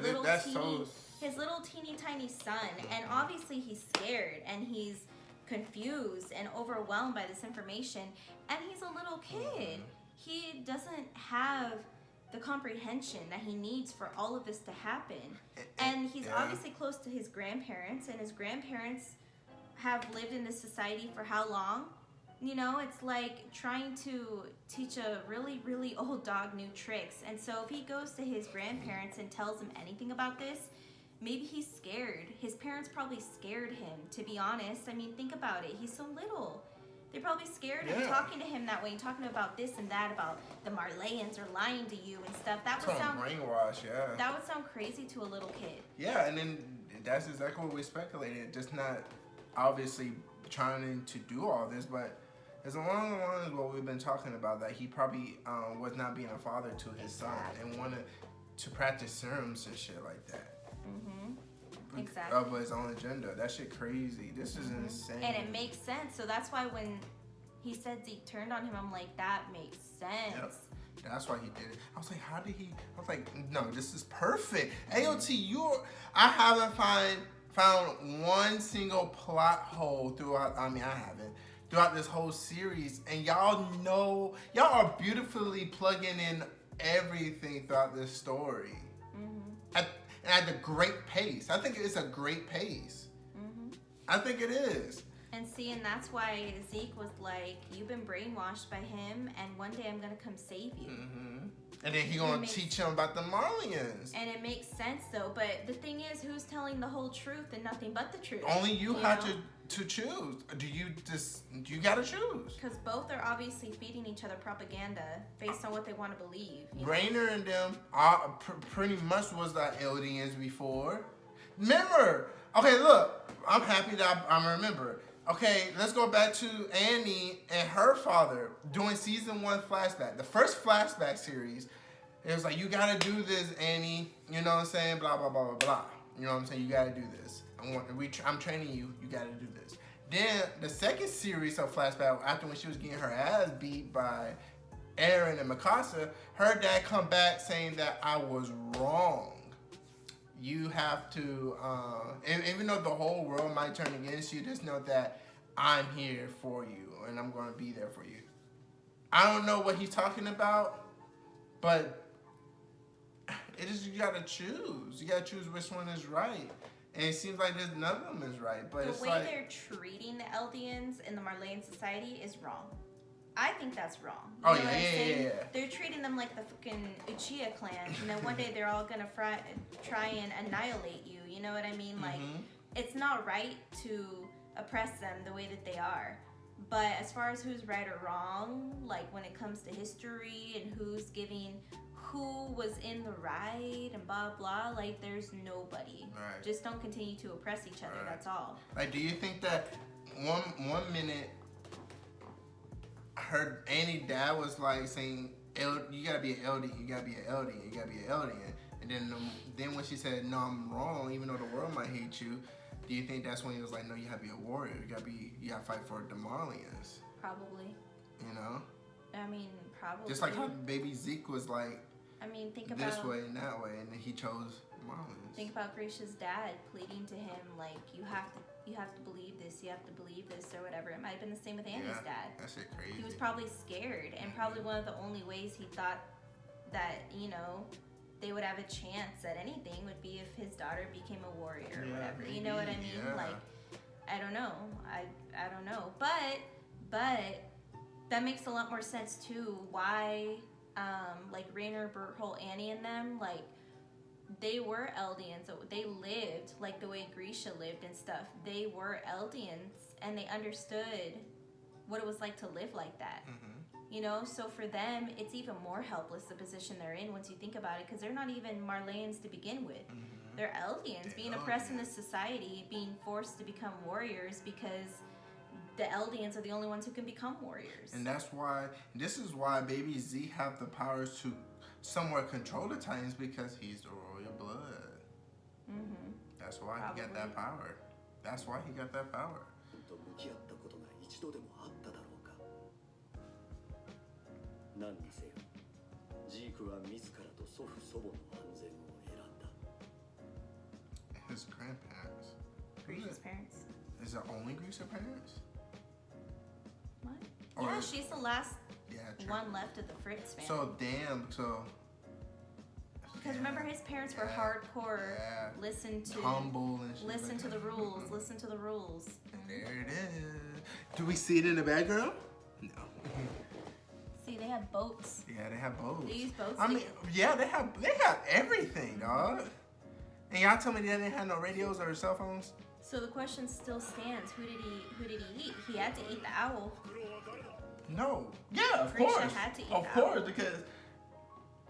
little teeny tiny son. And obviously he's scared and he's confused and overwhelmed by this information, and he's a little kid. He doesn't have the comprehension that he needs for all of this to happen. And he's obviously close to his grandparents, and his grandparents have lived in this society for how long? It's like trying to teach a really, really old dog new tricks. And so if he goes to his grandparents and tells them anything about this, maybe he's scared. His parents probably scared him, to be honest. I mean, think about it. He's so little. They're probably scared of talking to him that way and talking about this and that, about the Marleyans are lying to you and stuff. That would sound
brainwash,
That would sound crazy to a little kid.
Yeah, and then that's exactly what we speculated. Just not obviously trying to do all this, but it's along the lines of what we've been talking about, that he probably was not being a father to his son and wanted to practice serums and shit like that.
Exactly.
Of his own agenda. That shit crazy. This is insane.
And it makes sense. So that's why when he said Zeke turned on him. I'm like, that makes sense.
Yep. That's why he did it. I was like, how did he? I was like, no, this is perfect. AOT, I haven't found one single plot hole throughout. I mean, I haven't throughout this whole series, and y'all are beautifully plugging in everything throughout this story. At a great pace. I think it's a great pace. I think it is.
And see, and that's why Zeke was like, you've been brainwashed by him, and one day I'm gonna come save you.
And then he gonna teach him about the Marlians.
And it makes sense though, but the thing is, who's telling the whole truth and nothing but the truth?
Only you have to choose. Do you gotta choose?
Because both are obviously feeding each other propaganda based on what they want to believe.
Rainer and them pretty much was the Eldians before. Remember? Okay, look, I'm happy that I remember. Okay, let's go back to Annie and her father doing season 1 flashback. The first flashback series, it was like, you gotta do this, Annie. You know what I'm saying? Blah, blah, blah, blah, blah. You know what I'm saying? You gotta do this. I'm training you. You gotta do this. Then the second series of flashback, after when she was getting her ass beat by Aaron and Mikasa, her dad come back saying that I was wrong. You have to, even though the whole world might turn against you, just know that I'm here for you and I'm going to be there for you. I don't know what he's talking about, but it is, you got to choose. You got to choose which one is right. And it seems like there's none of them is right. But
the way they're treating the Eldians in the Marleyan society is wrong. I think that's wrong. You know what I'm saying? They're treating them like the fucking Uchiha clan, and then one day they're all gonna try and annihilate you. You know what I mean? Like, it's not right to oppress them the way that they are. But as far as who's right or wrong, like when it comes to history and who was in the right and blah blah, like there's nobody.
Right.
Just don't continue to oppress each other. Right. That's all.
Like, do you think that one minute her Annie dad was like saying, you gotta be an Eldian, you gotta be an Eldian, you gotta be an Eldian, and then when she said, no, I'm wrong, even though the world might hate you, do you think that's when he was like, no, you have to be a warrior, you gotta fight for the Marlians?
Probably.
You know?
I mean, probably.
Just like how baby Zeke was like,
I mean, think about
this way and that way, and then he chose Marlians.
Think about Grisha's dad pleading to him like, you have to believe this, you have to believe this, or whatever. It might have been the same with Annie's dad.
That shit crazy.
He was probably scared, and probably one of the only ways he thought that, you know, they would have a chance at anything would be if his daughter became a warrior or whatever. Maybe, you know what I mean? Yeah. Like, I don't know. I don't know. But that makes a lot more sense too. Why, like Rainer, Berthold, Annie, and them, like, they were Eldians. They lived like the way Grisha lived and stuff. They were Eldians, and they understood what it was like to live like that. You know, so for them, it's even more helpless the position they're in once you think about it, because they're not even Marleyans to begin with. They're Eldians, being oppressed in this society, being forced to become warriors because the Eldians are the only ones who can become warriors. And
this is why baby Z have the powers to somewhat control the Titans, because he's the royal blood. That's why he got that power. That's why he got that power.
何にせよ、ジークは自らと祖父祖母の安全を選んだ。
His grandparents.
Grisha's parents.
Is it only Grisha's parents?
What? Yeah, she's the last
true.
one left of the Fritz family.
So damn,
because remember, his parents were hardcore. Listen to
humble and shit.
Listen to the rules. Listen to the rules.
There it is. Do we see it in the background? No.
See, they have boats.
Yeah, they have boats.
They use boats.
I mean, yeah, they have everything, dog. And y'all tell me they didn't have no radios or cell phones?
So the question still stands: Who did he eat? He had to eat the owl.
No. Yeah, of
Grisha
course.
had to eat
of
the
course,
owl.
because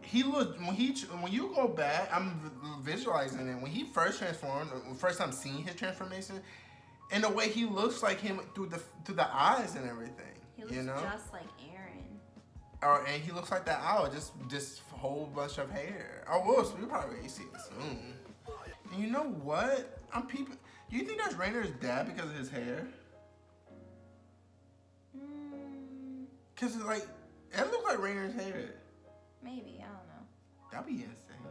he looked when you go back. I'm visualizing it when he first transformed. First time seeing his transformation, and the way he looks like him through the eyes and everything.
He looks just like Aaron.
And he looks like that owl, just a whole bunch of hair. Oh, we'll probably see it soon. And you know what? I'm peeping. Do you think that's Rainer's dad because of his hair? Cause it's like it looked like Rainer's hair.
Maybe, I don't know.
That'd be insane.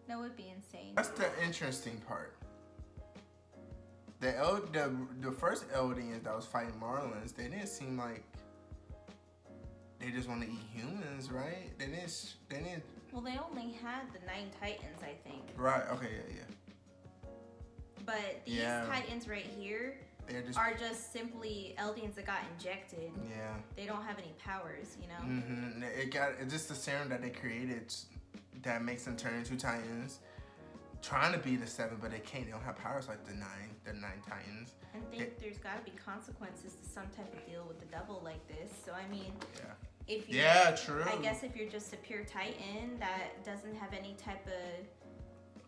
That would be insane.
That's the interesting part. The first Eldians that was fighting Marlins, they didn't seem like they just want to eat humans, right? They didn't.
Well, they only had the 9 Titans, I think.
Right. Okay. Yeah.
But these Titans right here are just simply Eldians that got injected.
Yeah.
They don't have any powers, you know.
Mm-hmm. It's just the serum that they created that makes them turn into Titans. Trying to be the 7, but they can't. They don't have powers like the 9 Titans.
I think there's got to be consequences to some type of deal with the devil like this. So I mean, if you,
true.
I guess if you're just a pure Titan that doesn't have any type of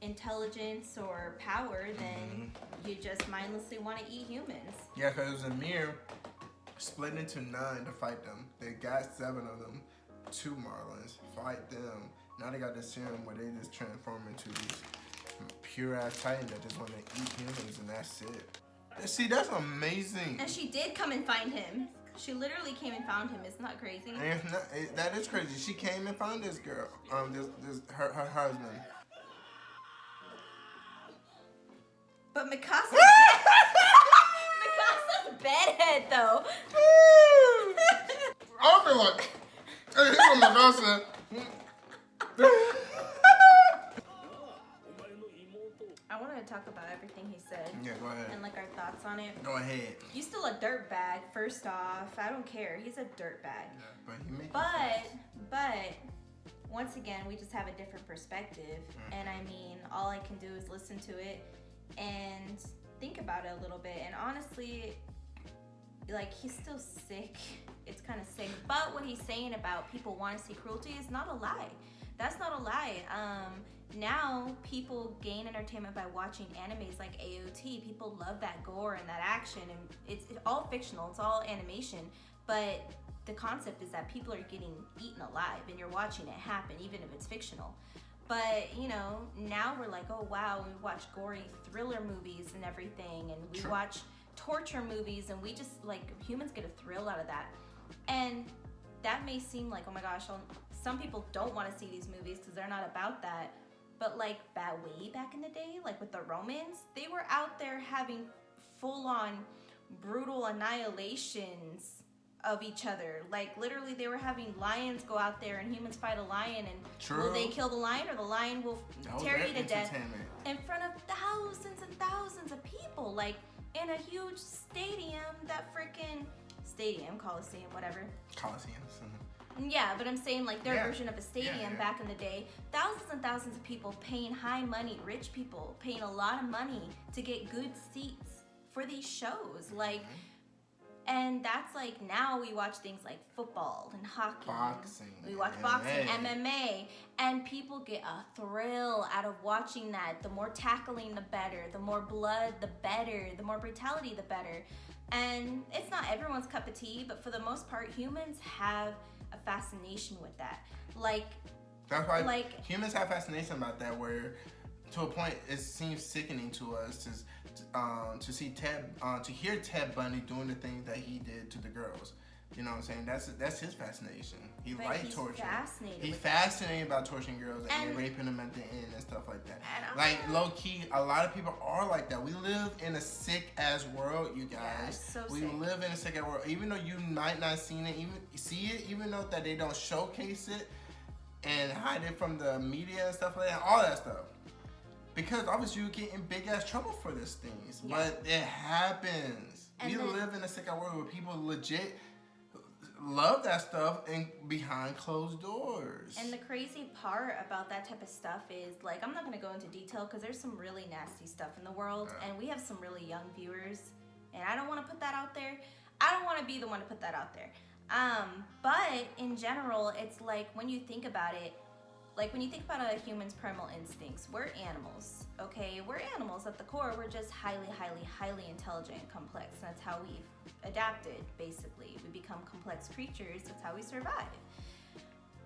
intelligence or power, then you just mindlessly want to eat humans.
Yeah, because Amir split into 9 to fight them. They got 7 of them. 2 Marlins. Fight them. Now they got this serum where they just transform into these pure ass Titan that just want to eat humans, and that's it. See, that's amazing.
And she did come and find him. She literally came and found him. Isn't that crazy?
That is crazy. She came and found this girl. Her husband.
But Mikasa's Mikasa's bedhead though.
I'll be like, hey, here's what Mikasa.
I wanted to talk about everything he said.
Yeah, go ahead.
And like our thoughts on it.
Go ahead.
He's still a dirtbag, first off. I don't care. He's a dirtbag.
Yeah, but he makes
but once again, we just have a different perspective. And I mean, all I can do is listen to it and think about it a little bit. And honestly, like, he's still sick. It's kind of sick. But what he's saying about people want to see cruelty is not a lie. That's not a lie. Now people gain entertainment by watching animes like AOT. People love that gore and that action, and it's all fictional. It's all animation, but the concept is that people are getting eaten alive, and you're watching it happen, even if it's fictional. But you know, now we're like, oh wow, we watch gory thriller movies and everything, and we watch torture movies, and we just like humans get a thrill out of that, and that may seem like, oh my gosh, some people don't want to see these movies because they're not about that. But like way back in the day, like with the Romans, they were out there having full-on brutal annihilations of each other. Like literally they were having lions go out there and humans fight a lion, and will they kill the lion, or the lion will tear you to death in front of thousands and thousands of people, like in a huge stadium, Coliseum, whatever.
Coliseum.
Yeah, but I'm saying like their version of a stadium back in the day, thousands and thousands of people paying high money, rich people paying a lot of money to get good seats for these shows. Like, and that's like, now we watch things like football and hockey.
Boxing.
We watch boxing, MMA, and people get a thrill out of watching that. The more tackling, the better. The more blood, the better. The more brutality, the better. And it's not everyone's cup of tea, but for the most part, humans have a fascination with that.
That's why humans have fascination about that, where to a point it seems sickening to us to see to hear Ted Bundy doing the things that he did to the girls. You know what I'm saying? That's his fascination. He likes torture. He's fascinated about torturing girls and raping them at the end and stuff like that. Like low key, a lot of people are like that. We live in a sick ass world, you guys.
Yeah,
we live in a sick ass world. Even though you might not see it, even though that they don't showcase it and hide it from the media and stuff like that, all that stuff. Because obviously you get in big ass trouble for these things. Yeah. But it happens. We live in a sick ass world where people legit love that stuff and behind closed doors.
And the crazy part about that type of stuff is, like, I'm not going to go into detail because there's some really nasty stuff in the world, and we have some really young viewers, and I don't want to put that out there. I don't want to be the one to put that out there. But in general, it's like, when you think about it, like when you think about a human's primal instincts, we're animals, okay? We're animals at the core. We're just highly, highly, highly intelligent and complex. That's how we've adapted, basically. We become complex creatures. That's how we survive.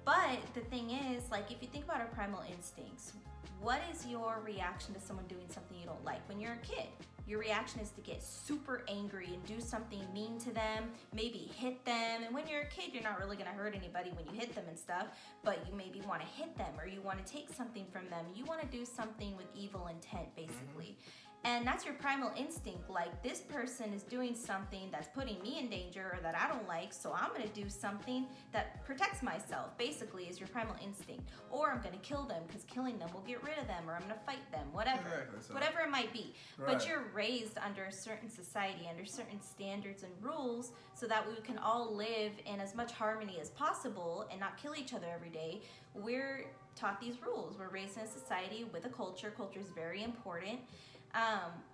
But the thing is, like, if you think about our primal instincts, what is your reaction to someone doing something you don't like? When you're a kid, your reaction is to get super angry and do something mean to them, maybe hit them. And when you're a kid, you're not really gonna hurt anybody when you hit them and stuff, but you maybe wanna hit them or you wanna take something from them. You wanna do something with evil intent, basically. And that's your primal instinct. Like, this person is doing something that's putting me in danger or that I don't like, so I'm gonna do something that protects myself, basically, is your primal instinct. Or I'm gonna kill them, because killing them will get rid of them, or I'm gonna fight them, whatever.
Exactly, so.
Whatever it might be.
Right.
But you're raised under a certain society, under certain standards and rules, so that we can all live in as much harmony as possible and not kill each other every day. We're taught these rules. We're raised in a society with a culture. Culture is very important.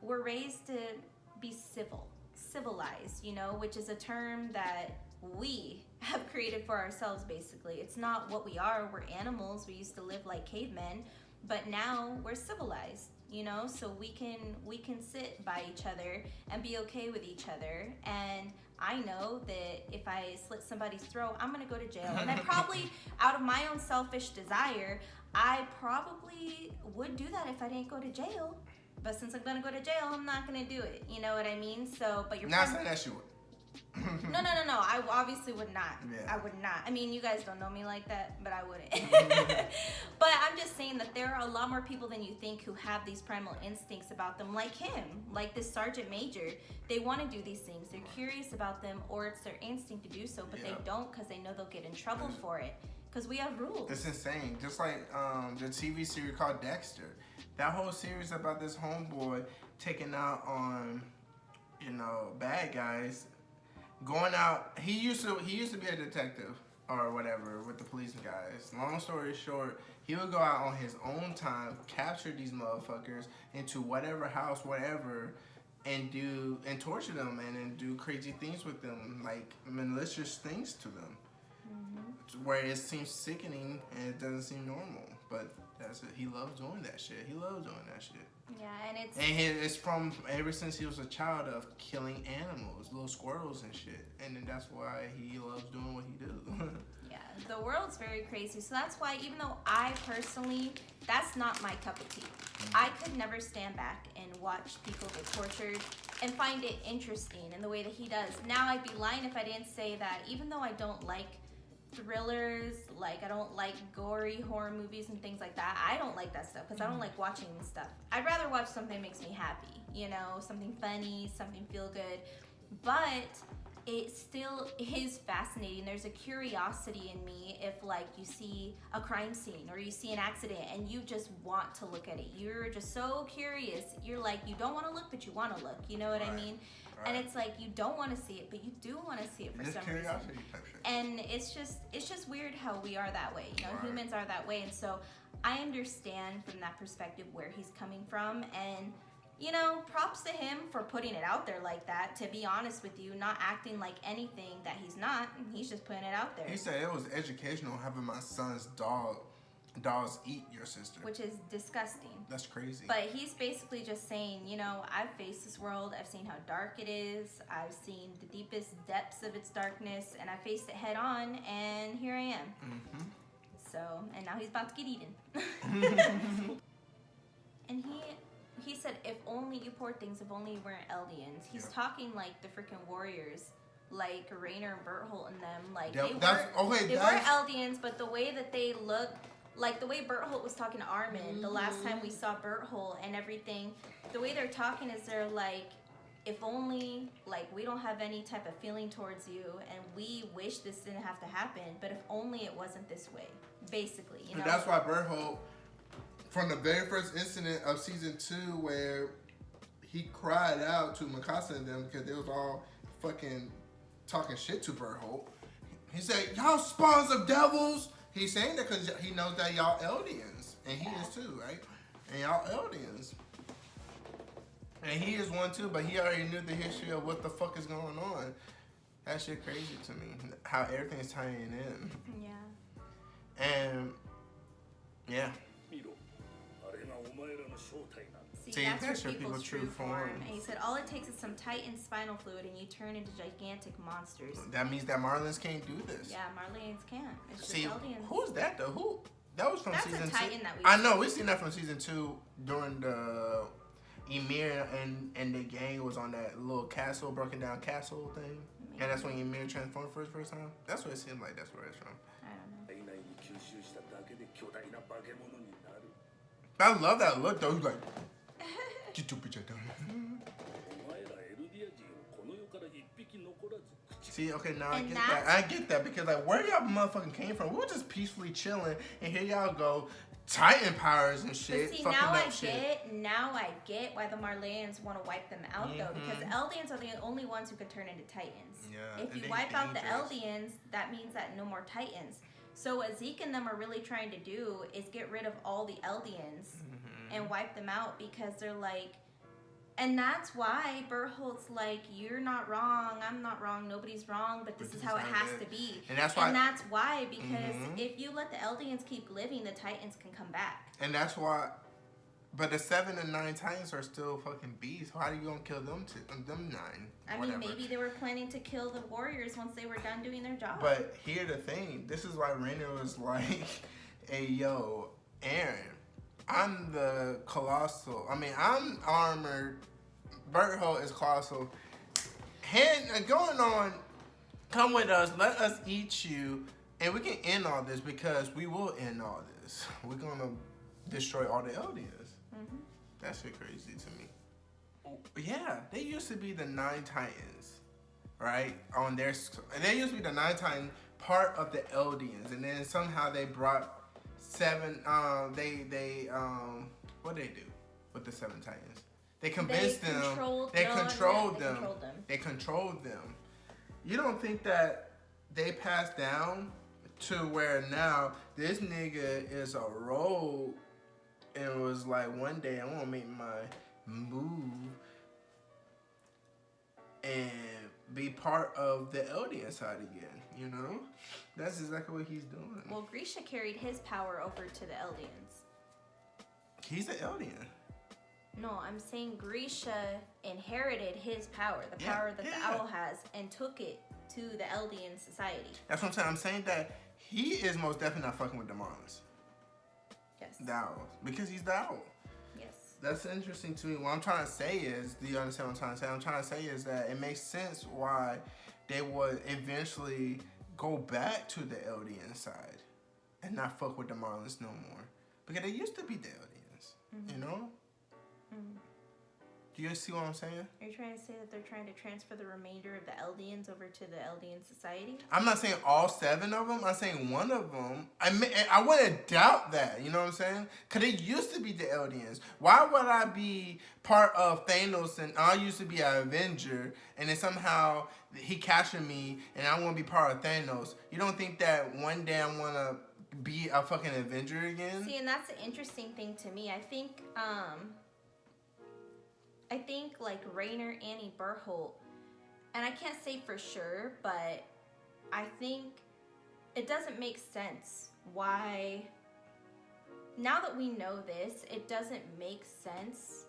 We're raised to be civilized, you know, which is a term that we have created for ourselves, basically. It's not what we are. We're animals. We used to live like cavemen, but now we're civilized, you know, so we can sit by each other and be okay with each other. And I know that if I slit somebody's throat, I'm gonna go to jail. And I probably, out of my own selfish desire, I probably would do that if I didn't go to jail. But since I'm gonna go to jail, I'm not gonna do it. You know what I mean? So, but you're
not saying that you would.
No. I obviously would not.
Yeah.
I would not. I mean, you guys don't know me like that, but I wouldn't. But I'm just saying that there are a lot more people than you think who have these primal instincts about them, like him, like this Sergeant Major. They want to do these things. They're curious about them, or it's their instinct to do so, but they don't because they know they'll get in trouble for it. Because we have rules.
It's insane. Just like the TV series called Dexter. That whole series about this homeboy taking out on, you know, bad guys, going out. He used to be a detective or whatever with the police guys. Long story short, he would go out on his own time, capture these motherfuckers into whatever house, whatever, and torture them and then do crazy things with them, like malicious things to them. Where it seems sickening and it doesn't seem normal, but that's it. He loves doing that shit.
Yeah, and
it's from ever since he was a child of killing animals, little squirrels and shit, and then that's why he loves doing what he do.
Yeah, the world's very crazy. So that's why, even though I personally, that's not my cup of tea. I could never stand back and watch people get tortured and find it interesting in the way that he does. Now, I'd be lying if I didn't say that even though I don't like thrillers, like I don't like gory horror movies and things like that, I don't like that stuff because I don't like watching stuff. I'd rather watch something that makes me happy, you know, something funny, something feel good. But it still is fascinating. There's a curiosity in me if, like, you see a crime scene or you see an accident and you just want to look at it. You're just so curious. You're like, you don't want to look, but you want to look. You know what I mean? Right. And it's like, you don't want to see it, but you do want to see it for some reason. Type shit. And it's just weird how we are that way. You know, humans are that way. And so I understand from that perspective where he's coming from. And, you know, props to him for putting it out there like that, to be honest with you, not acting like anything that he's not. He's just putting it out there.
He said it was educational having my son's dogs eat your sister.
Which is disgusting.
That's crazy.
But he's basically just saying, you know, I've faced this world. I've seen how dark it is. I've seen the deepest depths of its darkness. And I faced it head on. And here I am. Mm-hmm. So, and now he's about to get eaten. And he said, if only you poor things, if only you weren't Eldians. He's talking like the freaking warriors. Like Rainer and Bert Holt and them. Like, they were Eldians, but the way that they look, like the way Bert Holt was talking to Armin the last time we saw Bert Holt and everything, the way they're talking is they're like, if only, like, we don't have any type of feeling towards you and we wish this didn't have to happen, but if only it wasn't this way, basically, you know?
And that's why Bert Holt, from the very first incident of season 2 where he cried out to Mikasa and them because they was all fucking talking shit to Bert Holt, he said, y'all spawns of devils. He's saying that because he knows that y'all Eldians. And he is too, right? And y'all Eldians. And he is one too, but he already knew the history of what the fuck is going on. That shit crazy to me. How everything's tying in.
Yeah.
And, yeah.
See, that's your people's true form. And he said, all it takes is some tightened spinal fluid and you turn into gigantic monsters.
That means that Marlins can't do this.
Yeah, Marlians can't. It's just
See,
Eldians.
who's that though? Who? That was from season 2.
That's a Titan that we
I know, we seen that from season 2 during Ymir and the gang was on that little castle, broken down castle thing. Maybe. And that's when Ymir transformed for his first time. That's what it seemed like. That's where it's from.
I don't know.
I love that look though. He's like, get your bitch out there. See, okay, now I get that. I get that because like where y'all motherfucking came from? We were just peacefully chilling, and here y'all go, Titan powers and shit.
But see,
fucking
now
up
I
shit.
now I get why the Marleyans want to wipe them out though, because the Eldians are the only ones who can turn into Titans.
Yeah,
if you wipe out the Eldians, that means that no more Titans. So what Zeke and them are really trying to do is get rid of all the Eldians and wipe them out because they're like. And that's why Bertholdt's like, you're not wrong, I'm not wrong, nobody's wrong, but this is how it has to be.
And that's why,
because if you let the Eldians keep living, the Titans can come back.
And that's why, but the 7 and 9 Titans are still fucking beasts. How are you gonna kill them 9?
I mean, maybe they were planning to kill the warriors once they were done doing their job.
But here's the thing, this is why Rainer was like, hey yo, Aaron, I'm the colossal. I mean, I'm armored. Berthold is colossal. Going on, come with us. Let us eat you, and we can end all this because we will end all this. We're gonna destroy all the Eldians. That shit crazy to me. Yeah, they used to be the 9 Titans, right? They used to be the 9 Titan part of the Eldians, and then somehow they brought 7. What they do with the 7 Titans? They convinced them. They controlled them. You don't think that they passed down to where now this nigga is a rogue and was like, one day I want to make my move and be part of the Eldian side again, you know? That's exactly what he's doing.
Well, Grisha carried his power over to the Eldians.
He's an Eldian.
No, I'm saying Grisha inherited his power, the power that the owl has, and took it to the Eldian society.
That's what I'm saying. I'm saying that he is most definitely not fucking with the Marlins.
Yes.
The Owls. Because he's the owl.
Yes.
That's interesting to me. What I'm trying to say is, do you understand what I'm trying to say? I'm trying to say is that it makes sense why they would eventually go back to the Eldian side and not fuck with the Marlins no more. Because they used to be the Eldians, you know? Do you see what I'm saying?
Are you trying to say that they're trying to transfer the remainder of the Eldians over to the Eldian society?
I'm not saying all 7 of them. I'm saying one of them. I wouldn't doubt that. You know what I'm saying? Because it used to be the Eldians. Why would I be part of Thanos and I used to be an Avenger and then somehow he captured me and I want to be part of Thanos? You don't think that one day I want to be a fucking Avenger again?
See, and that's the interesting thing to me. I think like Rainer, Annie, Berthold, and I can't say for sure, but I think it doesn't make sense why, now that we know this, it doesn't make sense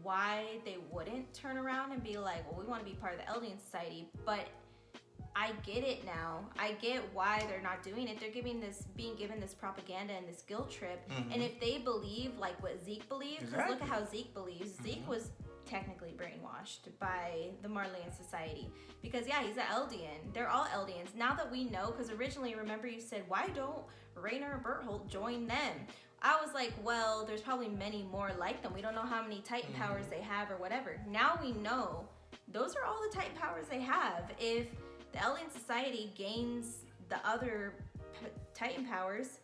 why they wouldn't turn around and be like, well, we want to be part of the Eldian society, but I get it now. I get why they're not doing it. They're being given this propaganda and this guilt trip, and if they believe like what Zeke believes, because look at how Zeke believes. Zeke was technically brainwashed by the Marley society because he's an Eldian. They're all Eldians. Now that we know, because originally, remember you said, why don't Rainer and Berthold join them? I was like, well, there's probably many more like them. We don't know how many Titan powers they have or whatever. Now we know those are all the Titan powers they have. If the Eldian society gains the other Titan powers,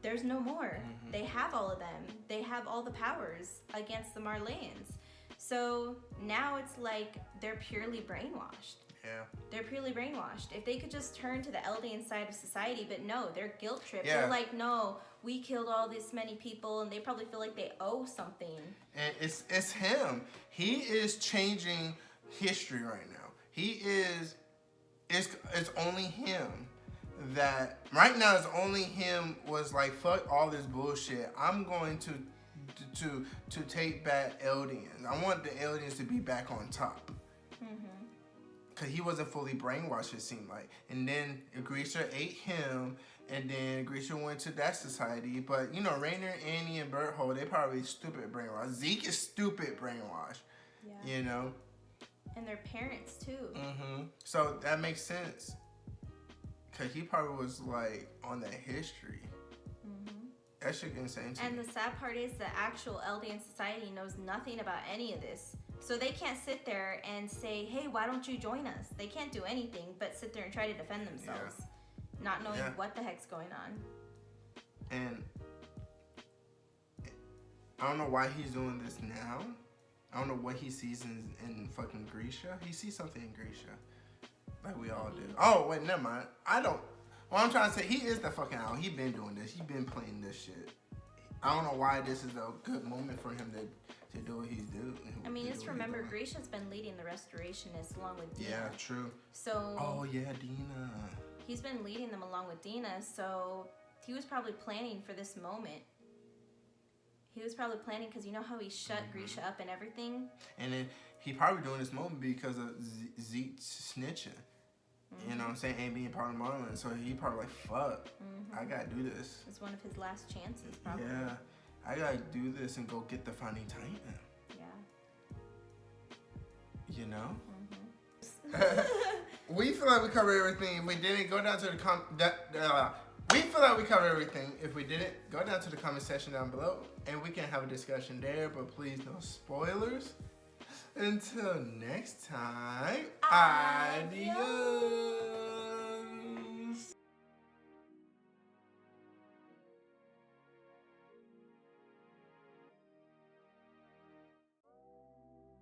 there's no more. They have all of them. They have all the powers against the Marleyans. So now it's like they're purely brainwashed.
Yeah.
They're purely brainwashed. If they could just turn to the Eldian side of society, but no, they're guilt tripped. Yeah. They're like, no, we killed all this many people, and they probably feel like they owe something.
And it's him. He is changing history right now. He is. It's only him that right now. It's only him was like, fuck all this bullshit. I'm going to take back Eldians. I want the Eldians to be back on top. because he wasn't fully brainwashed, it seemed like. And then Grisha ate him, and then Grisha went to that society. But, you know, Rainer, Annie, and Bert Hole, they probably stupid brainwashed. Zeke is stupid brainwashed, you know?
And their parents, too.
Mm-hmm. So that makes sense. Because he probably was, like, on that history.
Mm-hmm.
That shit insane to me.
And the sad part is the actual Eldian society knows nothing about any of this. So they can't sit there and say, hey, why don't you join us? They can't do anything but sit there and try to defend themselves. Not knowing what the heck's going on.
And I don't know why he's doing this now. I don't know what he sees in fucking Grisha. He sees something in Grisha. Like we all do. Oh, wait, never mind. What I'm trying to say, he is the fucking owl. He been doing this. He been playing this shit. I don't know why this is a good moment for him to do what he's doing.
I mean, just remember, Grisha's been leading the Restorationists along with Dina.
Yeah, true.
So.
Oh, yeah, Dina.
He's been leading them along with Dina, so he was probably planning for this moment. He was probably planning because you know how he shut Grisha up and everything?
And then he probably doing this moment because of Zeke snitching. You know what I'm saying? Ain't being part of Marlon. So he probably like, fuck, I gotta do this.
It's one of his last chances, probably.
Yeah. I gotta do this and go get the Founding Titan.
Yeah.
You know? We feel like we covered everything. If we didn't, go down to the we feel like we covered everything. If we didn't, go down to the comment section down below and we can have a discussion there, but please no spoilers. Until next time, adios.